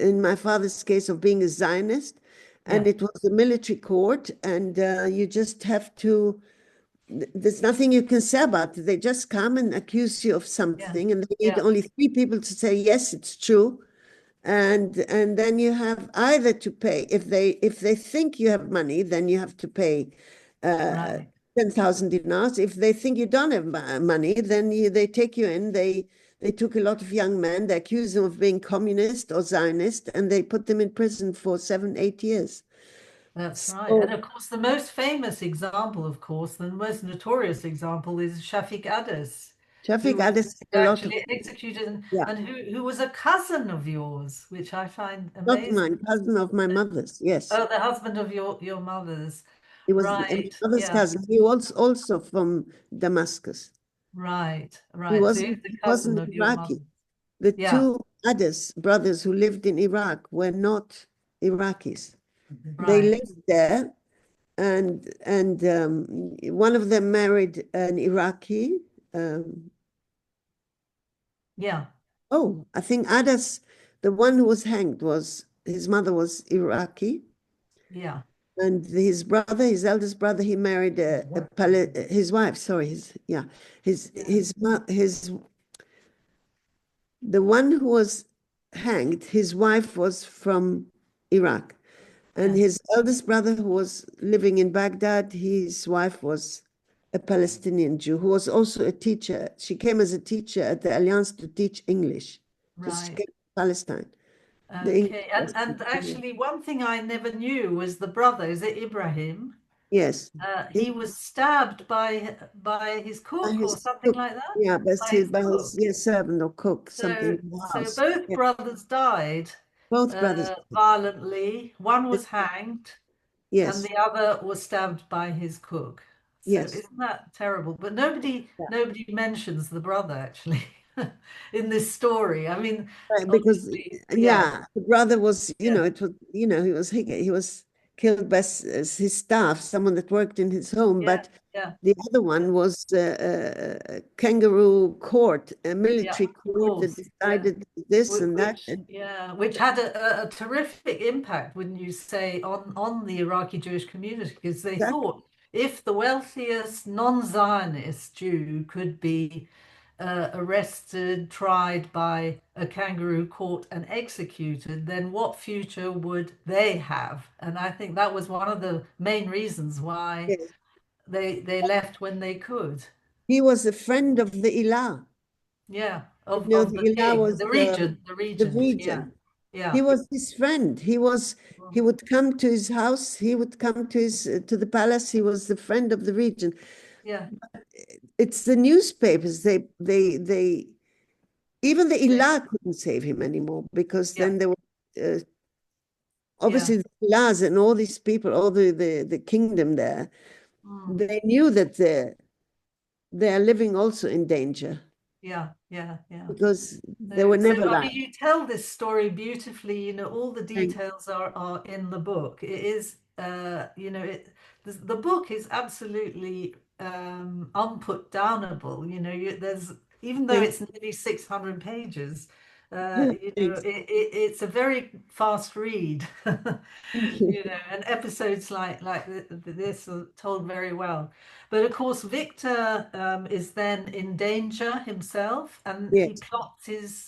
in my father's case, of being a Zionist. And Yeah. it was a military court, and you just have to, there's nothing you can say about it. They just come and accuse you of Yeah. something, and they need Yeah. only 3 people to say, yes, it's true. And then you have either to pay, if they think you have money, then you have to pay Right. 10,000 dinars. If they think you don't have money, then they take you in. They took a lot of young men, they accused them of being communist or Zionist, and they put them in prison for 7, 8 years. That's right. And So of course, the most famous example, of course, the most notorious example is Shafiq Adas, who Shafiq was Adas had a lot of, actually executed yeah, and who was a cousin of yours, which I find not amazing. mine, cousin of my mother's, yes. Oh, the husband of your mother's. He was my Right. mother's Yeah. cousin. He was also from Damascus. Right. He Right. So wasn't, he's the he cousin wasn't of your mother. Iraqi. The Yeah. two others, brothers who lived in Iraq, were not Iraqis. They Right. lived there, and one of them married an Iraqi. Um, Yeah. oh, I think Adas, the one who was hanged, was his mother was Iraqi, Yeah. and his eldest brother, he married his wife. Sorry, his the one who was hanged, his wife was from Iraq. And Yeah. his eldest brother, who was living in Baghdad, his wife was a Palestinian Jew who was also a teacher. She came as a teacher at the Alliance to teach English because she Right. came to Palestine. The English Okay. And actually, one thing I never knew was the brother, is it Ibrahim? yes. He was stabbed by his By cook or his something cook, like that. yeah, By his by his cook. servant or cook, something So in the so house. both Yeah. brothers died Both brothers. violently. One was hanged, and Yes, the other was stabbed by his cook. So yes. isn't that terrible? But nobody Yeah. nobody mentions the brother actually in this story. I mean, Right, because obviously, yeah, yeah, the brother was, yeah, it was, he was killed by his staff, someone that worked in his home, yeah, but yeah, the other yeah, one was a kangaroo court, a yeah, military of court that course, yeah. decided this and that. Which had a terrific impact, wouldn't you say, on the Iraqi Jewish community, because they Exactly. thought if the wealthiest non-Zionist Jew could be arrested, tried by a kangaroo court, and executed, then what future would they have? And I think that was one of the main reasons why Yes. they left when they could. He was a friend of the Ilah. Yeah, of No, the Ilah king, was the the regent. Yeah, regent. He yeah, was his friend. He would come to his house. He would come to his to the palace. He was the friend of the regent. yeah. It's the newspapers. They even the They- Ilah couldn't save him anymore because yeah, then there were yeah. obviously the Ilahs and all these people, all the kingdom there. Mm. They knew that they are living also in danger Yeah, yeah, yeah. because they were So never I mean, like. you tell this story beautifully. You know, all the Thank details are in the book. It is, you know, the book is absolutely unputdownable. You know, there's even though thank it's nearly 600 pages, you. you know, Thanks. it's a very fast read. Thank you. You know, and episodes like this are told very well. But of course, Victor is then in danger himself, and Yes,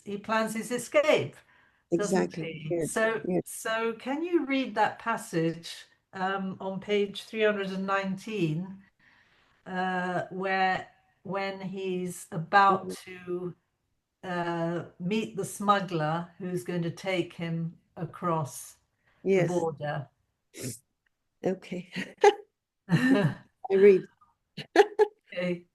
he plans his escape, doesn't exactly. he? Yes, yes. So can you read that passage on page 319, where when he's about to meet the smuggler who's going to take him across the Yes. border? Okay. I read. Okay.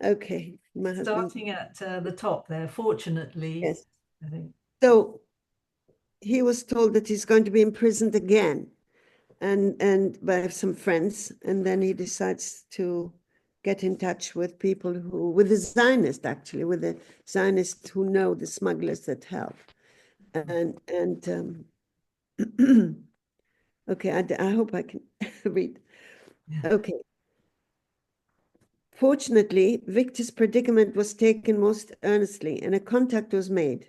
Okay. My husband. Starting at the top there, fortunately, Yes. I think. So he was told that he's going to be imprisoned again and by some friends, and then he decides to get in touch with people with the Zionists, actually, with the Zionists who know the smugglers that help. And okay, I hope I can read. Yeah. Okay. Fortunately, Victor's predicament was taken most earnestly, and a contact was made.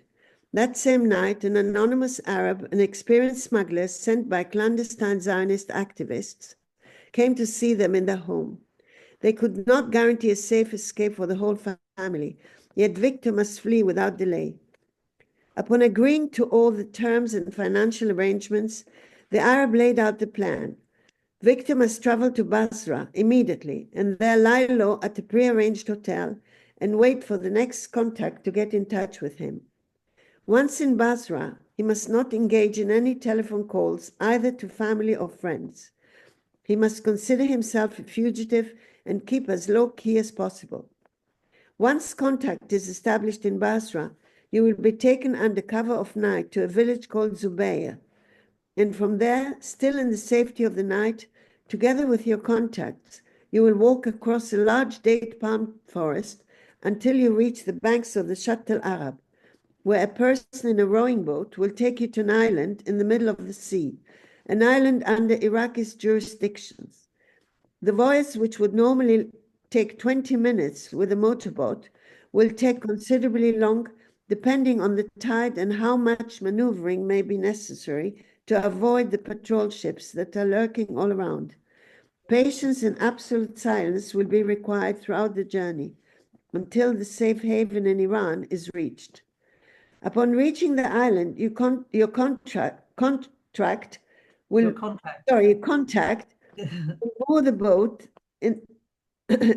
That same night, an anonymous Arab, an experienced smuggler sent by clandestine Zionist activists, came to see them in their home. They could not guarantee a safe escape for the whole family, yet Victor must flee without delay. Upon agreeing to all the terms and financial arrangements, the Arab laid out the plan. Victor must travel to Basra immediately and there lie low at a prearranged hotel and wait for the next contact to get in touch with him. Once in Basra, he must not engage in any telephone calls either to family or friends. He must consider himself a fugitive and keep as low key as possible. Once contact is established in Basra, you will be taken under cover of night to a village called Zubayr, and from there, still in the safety of the night, together with your contacts, you will walk across a large date palm forest until you reach the banks of the Shatt al-Arab, where a person in a rowing boat will take you to an island in the middle of the sea, an island under Iraqi's jurisdictions. The voyage, which would normally take 20 minutes with a motorboat, will take considerably long, depending on the tide and how much maneuvering may be necessary to avoid the patrol ships that are lurking all around. Patience and absolute silence will be required throughout the journey until the safe haven in Iran is reached. Upon reaching the island, your contact will, Your contact. sorry, contact will moor the boat in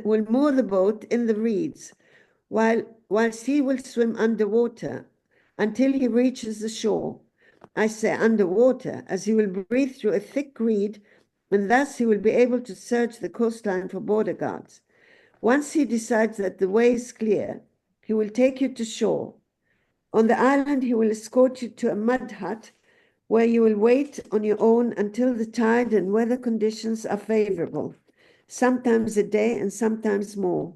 will moor the boat in the reeds, whilst he will swim underwater until he reaches the shore. I say underwater, as he will breathe through a thick reed, and thus he will be able to search the coastline for border guards. Once he decides that the way is clear, he will take you to shore. On the island, he will escort you to a mud hut where you will wait on your own until the tide and weather conditions are favorable, sometimes a day and sometimes more.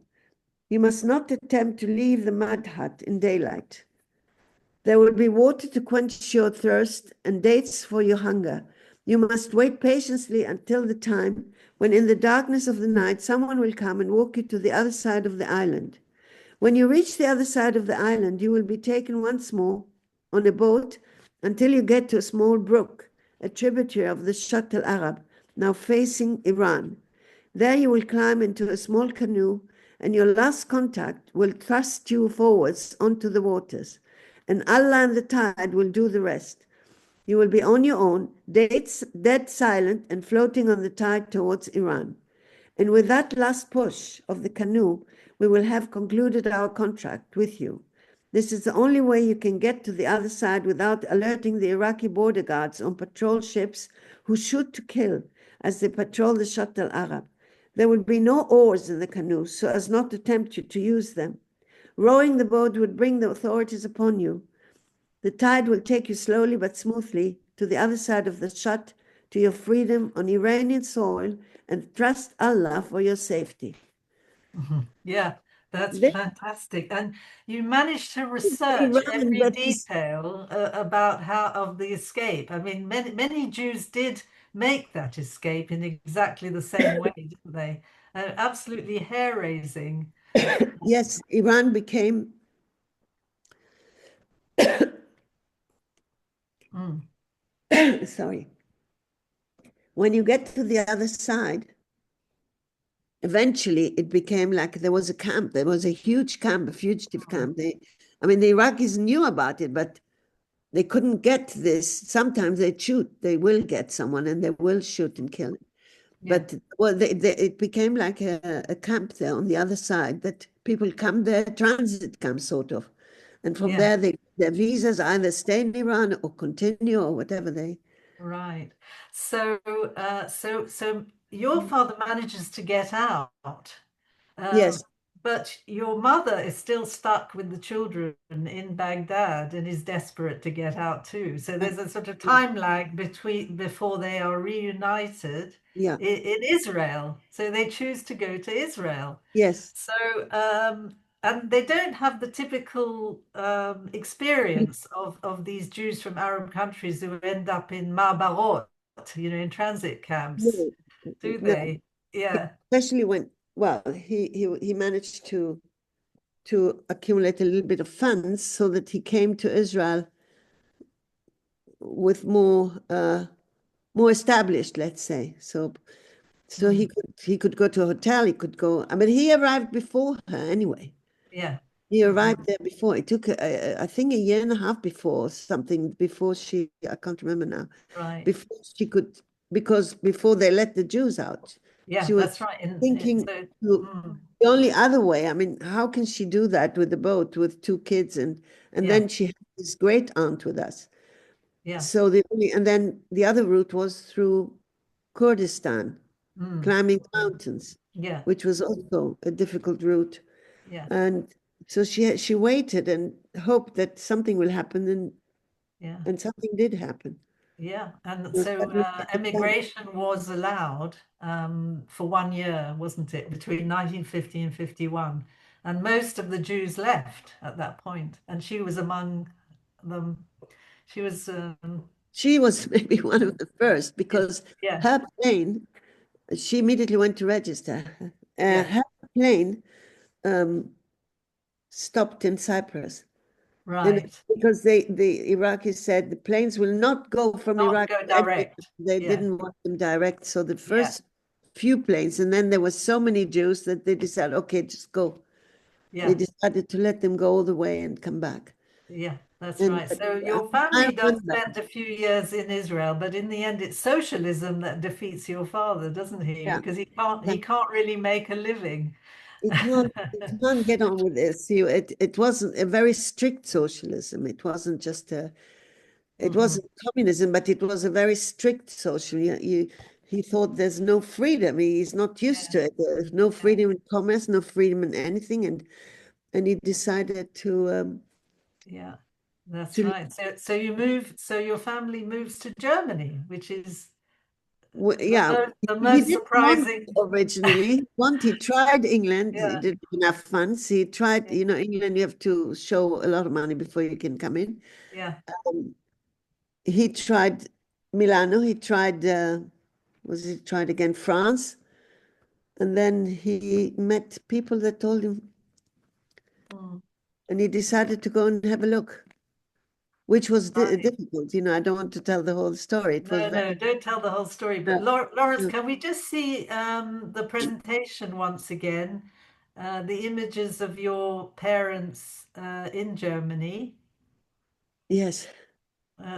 You must not attempt to leave the mud hut in daylight. There will be water to quench your thirst and dates for your hunger. You must wait patiently until the time when in the darkness of the night someone will come and walk you to the other side of the island. When you reach the other side of the island, you will be taken once more on a boat until you get to a small brook, a tributary of the Shatt al-Arab, now facing Iran. There you will climb into a small canoe, and your last contact will thrust you forwards onto the waters, and Allah and the tide will do the rest. You will be on your own, dead silent, and floating on the tide towards Iran. And with that last push of the canoe, we will have concluded our contract with you. This is the only way you can get to the other side without alerting the Iraqi border guards on patrol ships who shoot to kill as they patrol the Shatt al-Arab. There will be no oars in the canoes so as not to tempt you to use them. Rowing the boat would bring the authorities upon you. The tide will take you slowly but smoothly to the other side of the Shatt, to your freedom on Iranian soil, and trust Allah for your safety. Yeah, that's This fantastic. And you managed to is research Iran, every but it's detail about how of the escape. I mean, many Jews did make that escape in exactly the same way, didn't they? Absolutely hair-raising. yes, Iran became sorry. When you get to the other side, eventually it became like there was a camp. There was a huge camp, a fugitive camp. The Iraqis knew about it, but they couldn't get this. Sometimes they shoot. They will get someone and they will shoot and kill. Yeah. But it became like a camp there on the other side that people come there, transit camp sort of. And from Yeah. there, their visas either stay in Iran or continue or whatever they. Right. So, so your father manages to get out, Yes, but your mother is still stuck with the children in Baghdad and is desperate to get out too. So there's a sort of time lag before they are reunited yeah, in Israel. So they choose to go to Israel. yes. So, and they don't have the typical experience of these Jews from Arab countries who end up in Ma'barot, in transit camps, No, do no, they? Yeah, especially when, well, he managed to accumulate a little bit of funds so that he came to Israel with more established, let's say. So he could go to a hotel, he could go. I mean, he arrived before her anyway. yeah, He arrived there before. It took, I think, a year and a half before something, before she, I can't remember now, right. before she could, because before they let the Jews out, Yeah, she was that's right. thinking So, the only other way. I mean, how can she do that with the boat with two kids and yeah, then she had this great aunt with us. yeah, So and then the other route was through Kurdistan, mm, climbing mountains, yeah, which was also a difficult route. yeah, And so she waited and hoped that something will happen, yeah. and something did happen. Yeah, and So so suddenly it came. emigration was allowed for 1 year, wasn't it, between 1950 and 51. And most of the Jews left at that point, and she was among them. She was, She was maybe one of the first because yeah, her plane, she immediately went to register. yeah, Her plane stopped in Cyprus. And right. because the Iraqis said the planes will not go from Not Iraq go to anywhere. direct. They Yeah, didn't want them direct. So the yeah, first few planes, and then there were so many Jews that they decided, okay, just go. They yeah, decided to let them go all the way and come back. yeah, that's And right. but So I, your I family does remember, spend a few years in Israel, but in the end, it's socialism that defeats your father, doesn't he? yeah, Because yeah, he can't really make a living. he can't get on with this. It wasn't a very strict socialism. It wasn't just it Mhm. wasn't communism, but it was a very strict social. He thought there's no freedom. He's not used Yeah, to it. There's no yeah, freedom in commerce, no freedom in anything, and he decided yeah. That's to right. So so your family moves to Germany, which is yeah. the He most didn't want surprising. originally. He tried England. He Yeah, didn't have enough funds. He tried, yeah, England. You have to show a lot of money before you can come in. yeah. Um, he tried Milano. He tried. He tried again France? And then he met people that told him, Mm, and he decided to go and have a look, which was right. difficult. I don't want to tell the whole story. It was No, very, no, don't tell the whole story. uh, But Lawrence, uh, can we just see the presentation once again? The images of your parents in Germany. yes,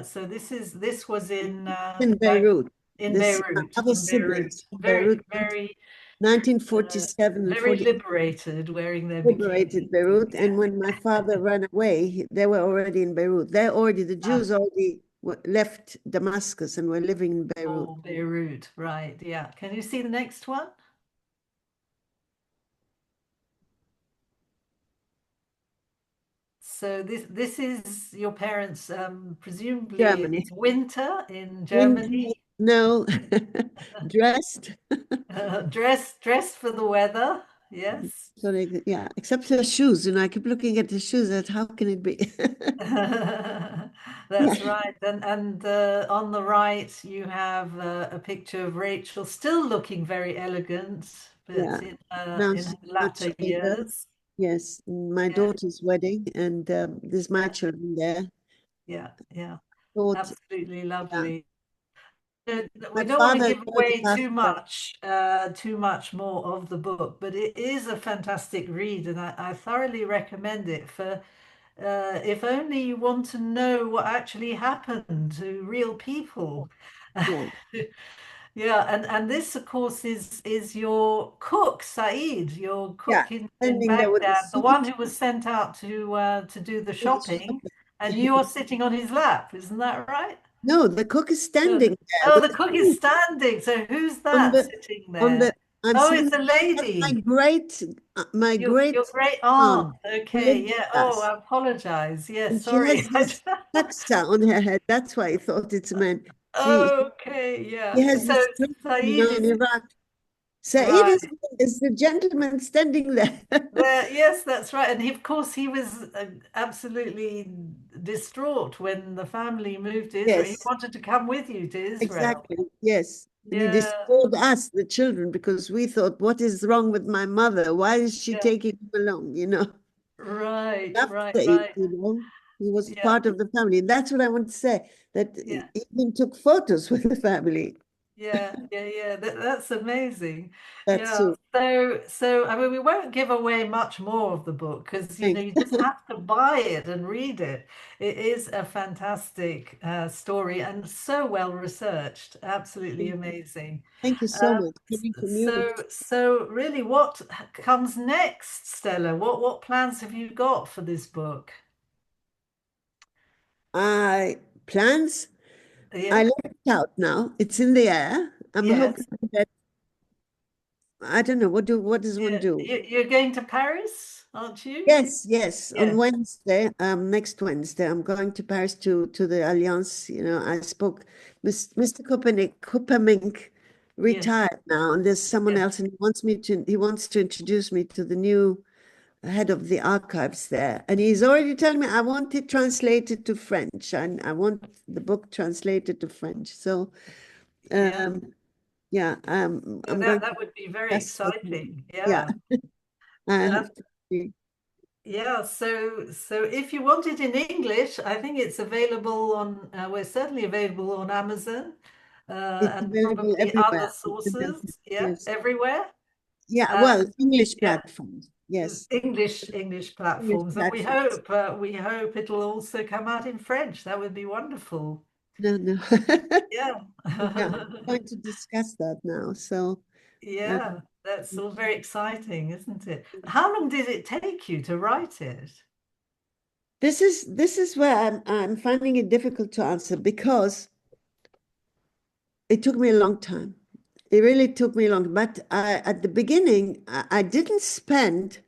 So this was in in Beirut. In This, I Beirut, have a in Beirut. siblings in Very, Beirut. very. 1947 and very 40 liberated, wearing their liberated bikinis. Beirut. And when my father ran away, they were already in Beirut. The Jews already left Damascus and were living in Beirut. Oh, Beirut, right, yeah. Can you see the next one? So this is your parents, presumably Germany. it's winter in Germany. No, dressed. Dressed for the weather, yes. So yeah, except her shoes. I keep looking at the shoes. That how can it be? That's right. And on the right, you have a picture of Rachel, still looking very elegant, but Yeah. Now in her latter much older. years. Yes, my Yeah. daughter's wedding, and there's my children there. Yeah, Thought, absolutely lovely. my We don't want to father give wrote a away passport. too much more of the book, but it is a fantastic read, and I thoroughly recommend it for if only you want to know what actually happened to real people. Yeah, Yeah, and this, of course, is your cook, Saeed, your yeah, cook in standing there with the Baghdad, the suit. one who was sent out to do the shopping, and you are sitting on his lap, isn't that right? No, the cook is No, standing there oh, with the the cook is suit standing. So who's on that the sitting on there? the. I'm Oh, sitting it's a there with lady. my Your great great aunt aunt. who Okay, lived yeah. with Oh, us, I apologize. Yes, and she sorry. has this taxa on her head. That's why I thought it's a man. Okay, She yeah. has So this trip, Saeed in is Iraq. Saeed right. is the gentleman standing there. There, yes, that's right. And of course, he was absolutely distraught when the family moved to Israel. He Yes, wanted to come with you to Israel. exactly. Yes. And he Yeah, disturbed us, the children, because we thought, what is wrong with my mother? Why is she yeah. taking him along? Right, Loved right, Saeed, right. He was Yeah, part of the family. And that's what I want to say, that yeah. he even took photos with the family. Yeah. That's amazing. That's Yeah. so So I mean, we won't give away much more of the book because thank you just have to buy it and read it. It is a fantastic story and so well researched. Absolutely you. amazing. Thank you so Um, much. Coming from you. so really, what comes next, Stella? What plans have you got for this book? I plans. I Yeah. left it out now. It's in the air. I'm hoping Yes. that I don't know what does one Yeah. do? You're going to Paris, aren't you? Yes. On Yeah. Wednesday, next Wednesday, I'm going to Paris to the Alliance. I spoke. Mr. Koppermink Yes. retired now, and there's someone Yeah. else, and he wants to introduce me to the new head of the archives there. And he's already telling me I want it translated to French, and I want the book translated to French. So, Yeah. yeah, So I'm going to that would be very discuss with him. exciting. Yeah, Yeah. I Uh, have to see. yeah. So if you want it in English, I think it's available on, we're certainly available on Amazon, It's and available probably other everywhere. sources. Yeah, Yes. everywhere. Yeah, Uh, well, English yeah. platforms. Yes. English English platforms, and platforms. we hope it'll also come out in French. That would be wonderful. No. Yeah. Yeah, I'm going to discuss that now. So, Yeah, um, that's all very exciting, isn't it? How long did it take you to write it? this is where I'm finding it difficult to answer because it took me a long time. It really took me long. But at the beginning, I didn't spend.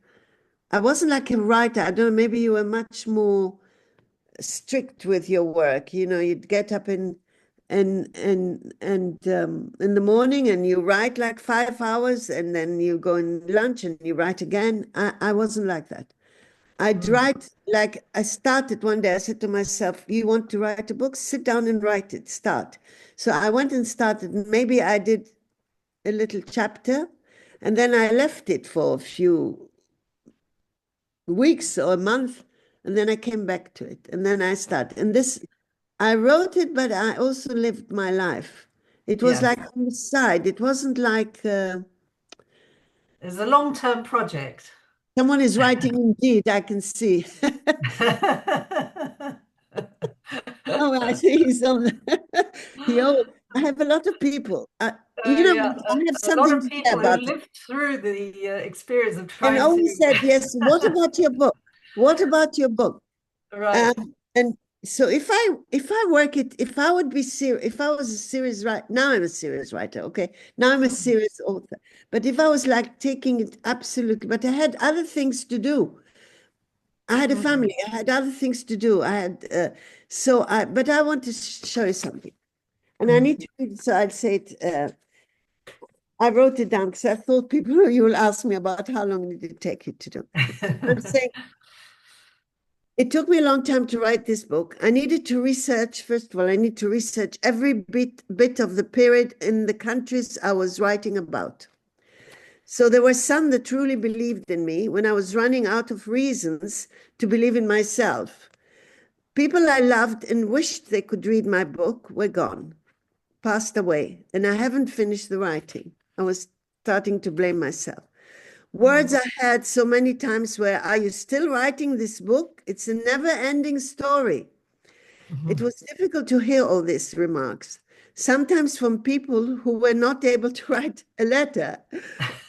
I wasn't like a writer. I don't know. Maybe you were much more strict with your work. You'd get up in the morning and you write like 5 hours, and then you go and lunch and you write again. I wasn't like that. I'd Mm. write like I started one day. I said to myself, "You want to write a book? Sit down and write it. Start." So I went and started. And maybe I did a little chapter, and then I left it for a few weeks or a month, and then I came back to it, and then I started. And this, I wrote it, but I also lived my life. It was Yes, like on the side. It wasn't like it's a long-term project. someone is writing indeed, I can see. Oh, I see he's on. I have a lot of people. you know, yeah, I have a lot something of to say people who about it. lived through the experience of And trying always to said, yes, what about your book? What about your book? right. And so if I work it, if I would be serious, if I was a serious writer, now I'm a serious writer, okay? Now I'm a serious author. But if I was like taking it absolutely, but I had other things to do. I had a family, I had other things to do. I had, but I want to show you something. And I need to read it, so I'd say it, I wrote it down because I thought people, you will ask me about how long did it take you to do. I'm saying, it took me a long time to write this book. I needed to research, first of all, I need to research every bit of the period in the countries I was writing about. So there were some that truly believed in me when I was running out of reasons to believe in myself. People I loved and wished they could read my book were gone, passed away, and I haven't finished the writing. I was starting to blame myself. Words I had so many times were, are you still writing this book? It's a never-ending story. It was difficult to hear all these remarks, sometimes from people who were not able to write a letter,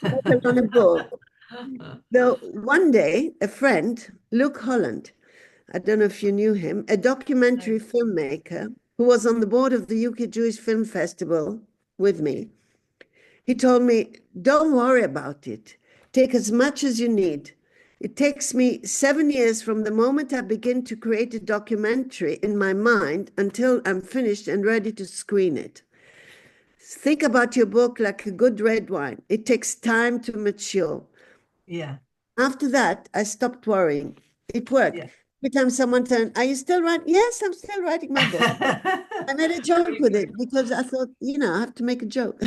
let alone a book. Though one day, a friend, Luke Holland, I don't know if you knew him, a documentary filmmaker who was on the board of the UK Jewish Film Festival with me, he told me, don't worry about it. Take as much as you need. It takes me 7 years from the moment I begin to create a documentary in my mind until I'm finished and ready to screen it. Think about your book like a good red wine. It takes time to mature. Yeah. After that, I stopped worrying. It worked. Yeah. Every time someone turned, are you still writing? Yes, I'm still writing my book. I made a joke with it because I thought, I have to make a joke.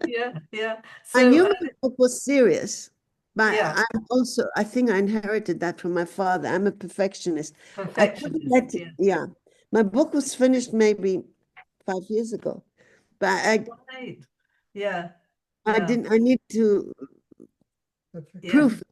Yeah, yeah. I So knew my book was serious, but yeah, I think I inherited that from my father. I'm a perfectionist. I couldn't perfectionist. Yeah. my book was finished maybe 5 years ago, but Right. Yeah. I Yeah. didn't, I need to Yeah. proofread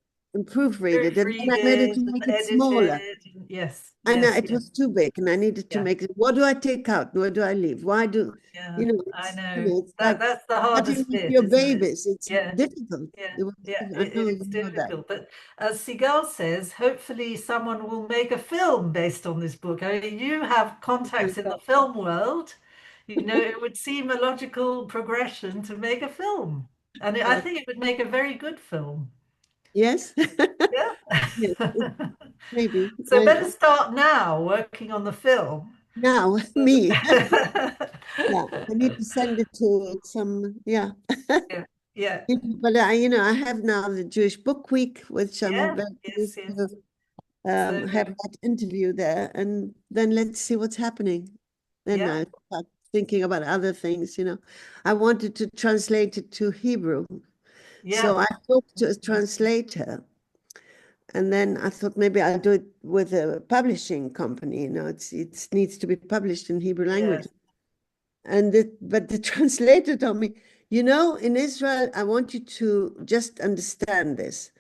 it. And then Proofread I made it it to and make it edit smaller. it. Yes. I know Yes. it was too big and I needed to Yeah. make it. What do I take out? What do I leave? Why do, Yeah. I know. it's like That's the starting hardest with bit, your isn't it? babies. It's Yeah. difficult. Yeah. It was, Yeah. I know It's you know that. difficult. But as Sigal says, hopefully someone will make a film based on this book. I mean, you have contacts in the film world. It would seem a logical progression to make a film. And I Well, think it would make a very good film. yes. Yeah. Yes, maybe. So better start now working on the film. Now, me. Yeah, I need to send it to some, yeah. Yeah, yeah, But I have now the Jewish Book Week, which I'm yeah, very yes, pleased yes. to So have that interview there, and then let's see what's happening. Then yeah, I start thinking about other things, I wanted to translate it to Hebrew. So yeah, I talked to a translator, and then I thought maybe I'll do it with a publishing company. It needs to be published in Hebrew language. yes. But the translator told me, in Israel, I want you to just understand this.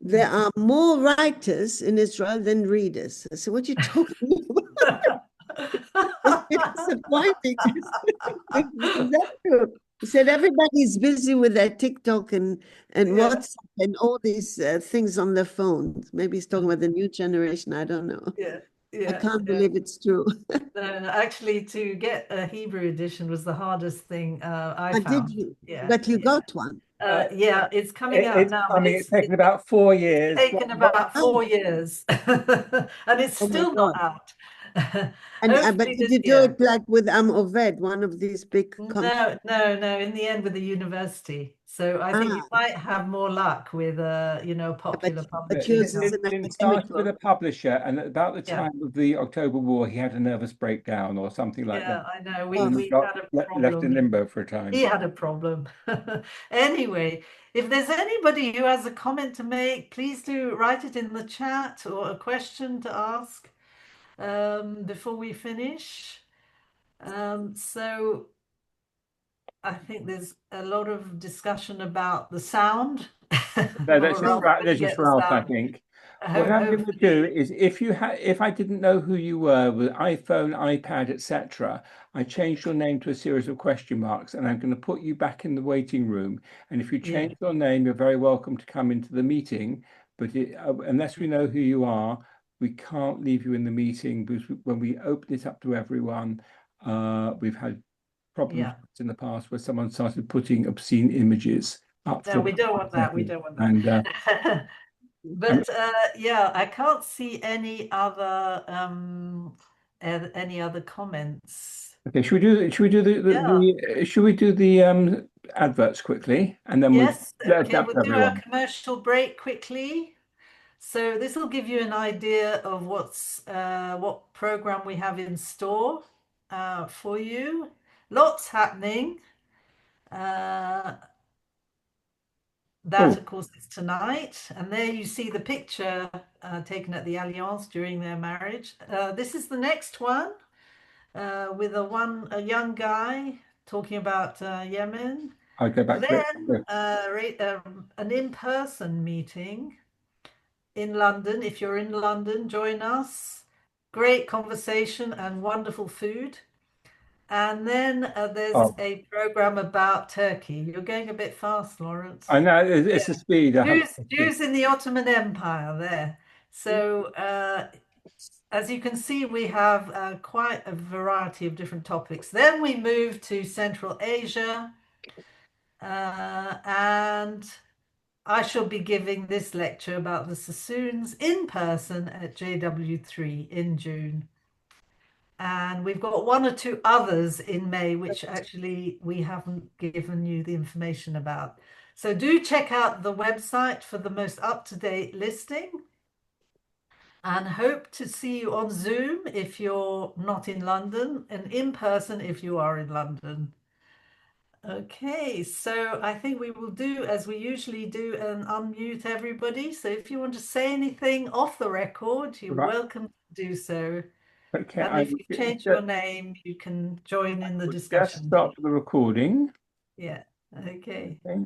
There are more writers in Israel than readers. I said, what are you talking about? It's disappointing. Is that true? He said everybody's busy with their TikTok and Yeah, WhatsApp and all these things on their phones. Maybe he's talking about the new generation. I don't know. yeah, I yeah, can't yeah. believe it's true. No, actually, to get a Hebrew edition was the hardest thing I Did found. you? Yeah, But you yeah. got one. Yeah, it's coming out It's now, but coming. It's taken about 4 years. taken about Oh, 4 years, and it's oh my still not God. out. But Hopefully did this you do year. it like with Oved, one of these big companies? No, no, no. In the end, with the university, so I think you Ah, might have more luck with but popular but Lin yours publishing. is Lin an Lin started with academical. a publisher, and at about the Yeah, time of the October War, he had a nervous breakdown or something like that, yeah, I know. We Oh, and we got had a left in problem. limbo for a He time. had a problem. Anyway, if there's anybody who has a comment to make, please do write it in the chat or a question to ask before we finish. So I think there's a lot of discussion about the sound, No, or rather, when that's you just get the Ralph, I sound. think. What I'm going to do Hopefully, is, if I didn't know who you were with iPhone, iPad, etc., I changed your name to a series of question marks, and I'm going to put you back in the waiting room. And if you yeah, change your name, you're very welcome to come into the meeting. But unless we know who you are, we can't leave you in the meeting, because when we open it up to everyone, we've had problems yeah. in the past where someone started putting obscene images up No, for we don't want that. We don't want and that. I mean, But yeah, I can't see any other comments. okay, should we do Yeah. should we do the adverts quickly, and then we'll Yes. let it Okay. up We'll to do our everyone. commercial break quickly. So this will give you an idea of what program we have in store for you. Lots happening. Uh, That, Oh, of course, is tonight. And there you see the picture taken at the Alliance during their marriage. This is the next one with a young guy talking about Yemen. I'll go back to Then it. an in-person meeting in London. If you're in London, join us. Great conversation and wonderful food. And then there's Oh, a program about Turkey. You're going a bit fast, I Lawrence. know it's the speed. I have. Jews in the Ottoman Empire there. So as you can see, we have quite a variety of different topics. Then we move to Central Asia, and I shall be giving this lecture about the Sassoons in person at JW3 in June. And we've got one or two others in May, which actually we haven't given you the information about. So do check out the website for the most up-to-date listing, and hope to see you on Zoom if you're not in London, and in person if you are in London. Okay, so I think we will do as we usually do and unmute everybody. So if you want to say anything off the record, you're Right. welcome to do so. Okay, And I if will you change your name, you can join in the just discussion. stop the recording. Yeah, okay. Okay.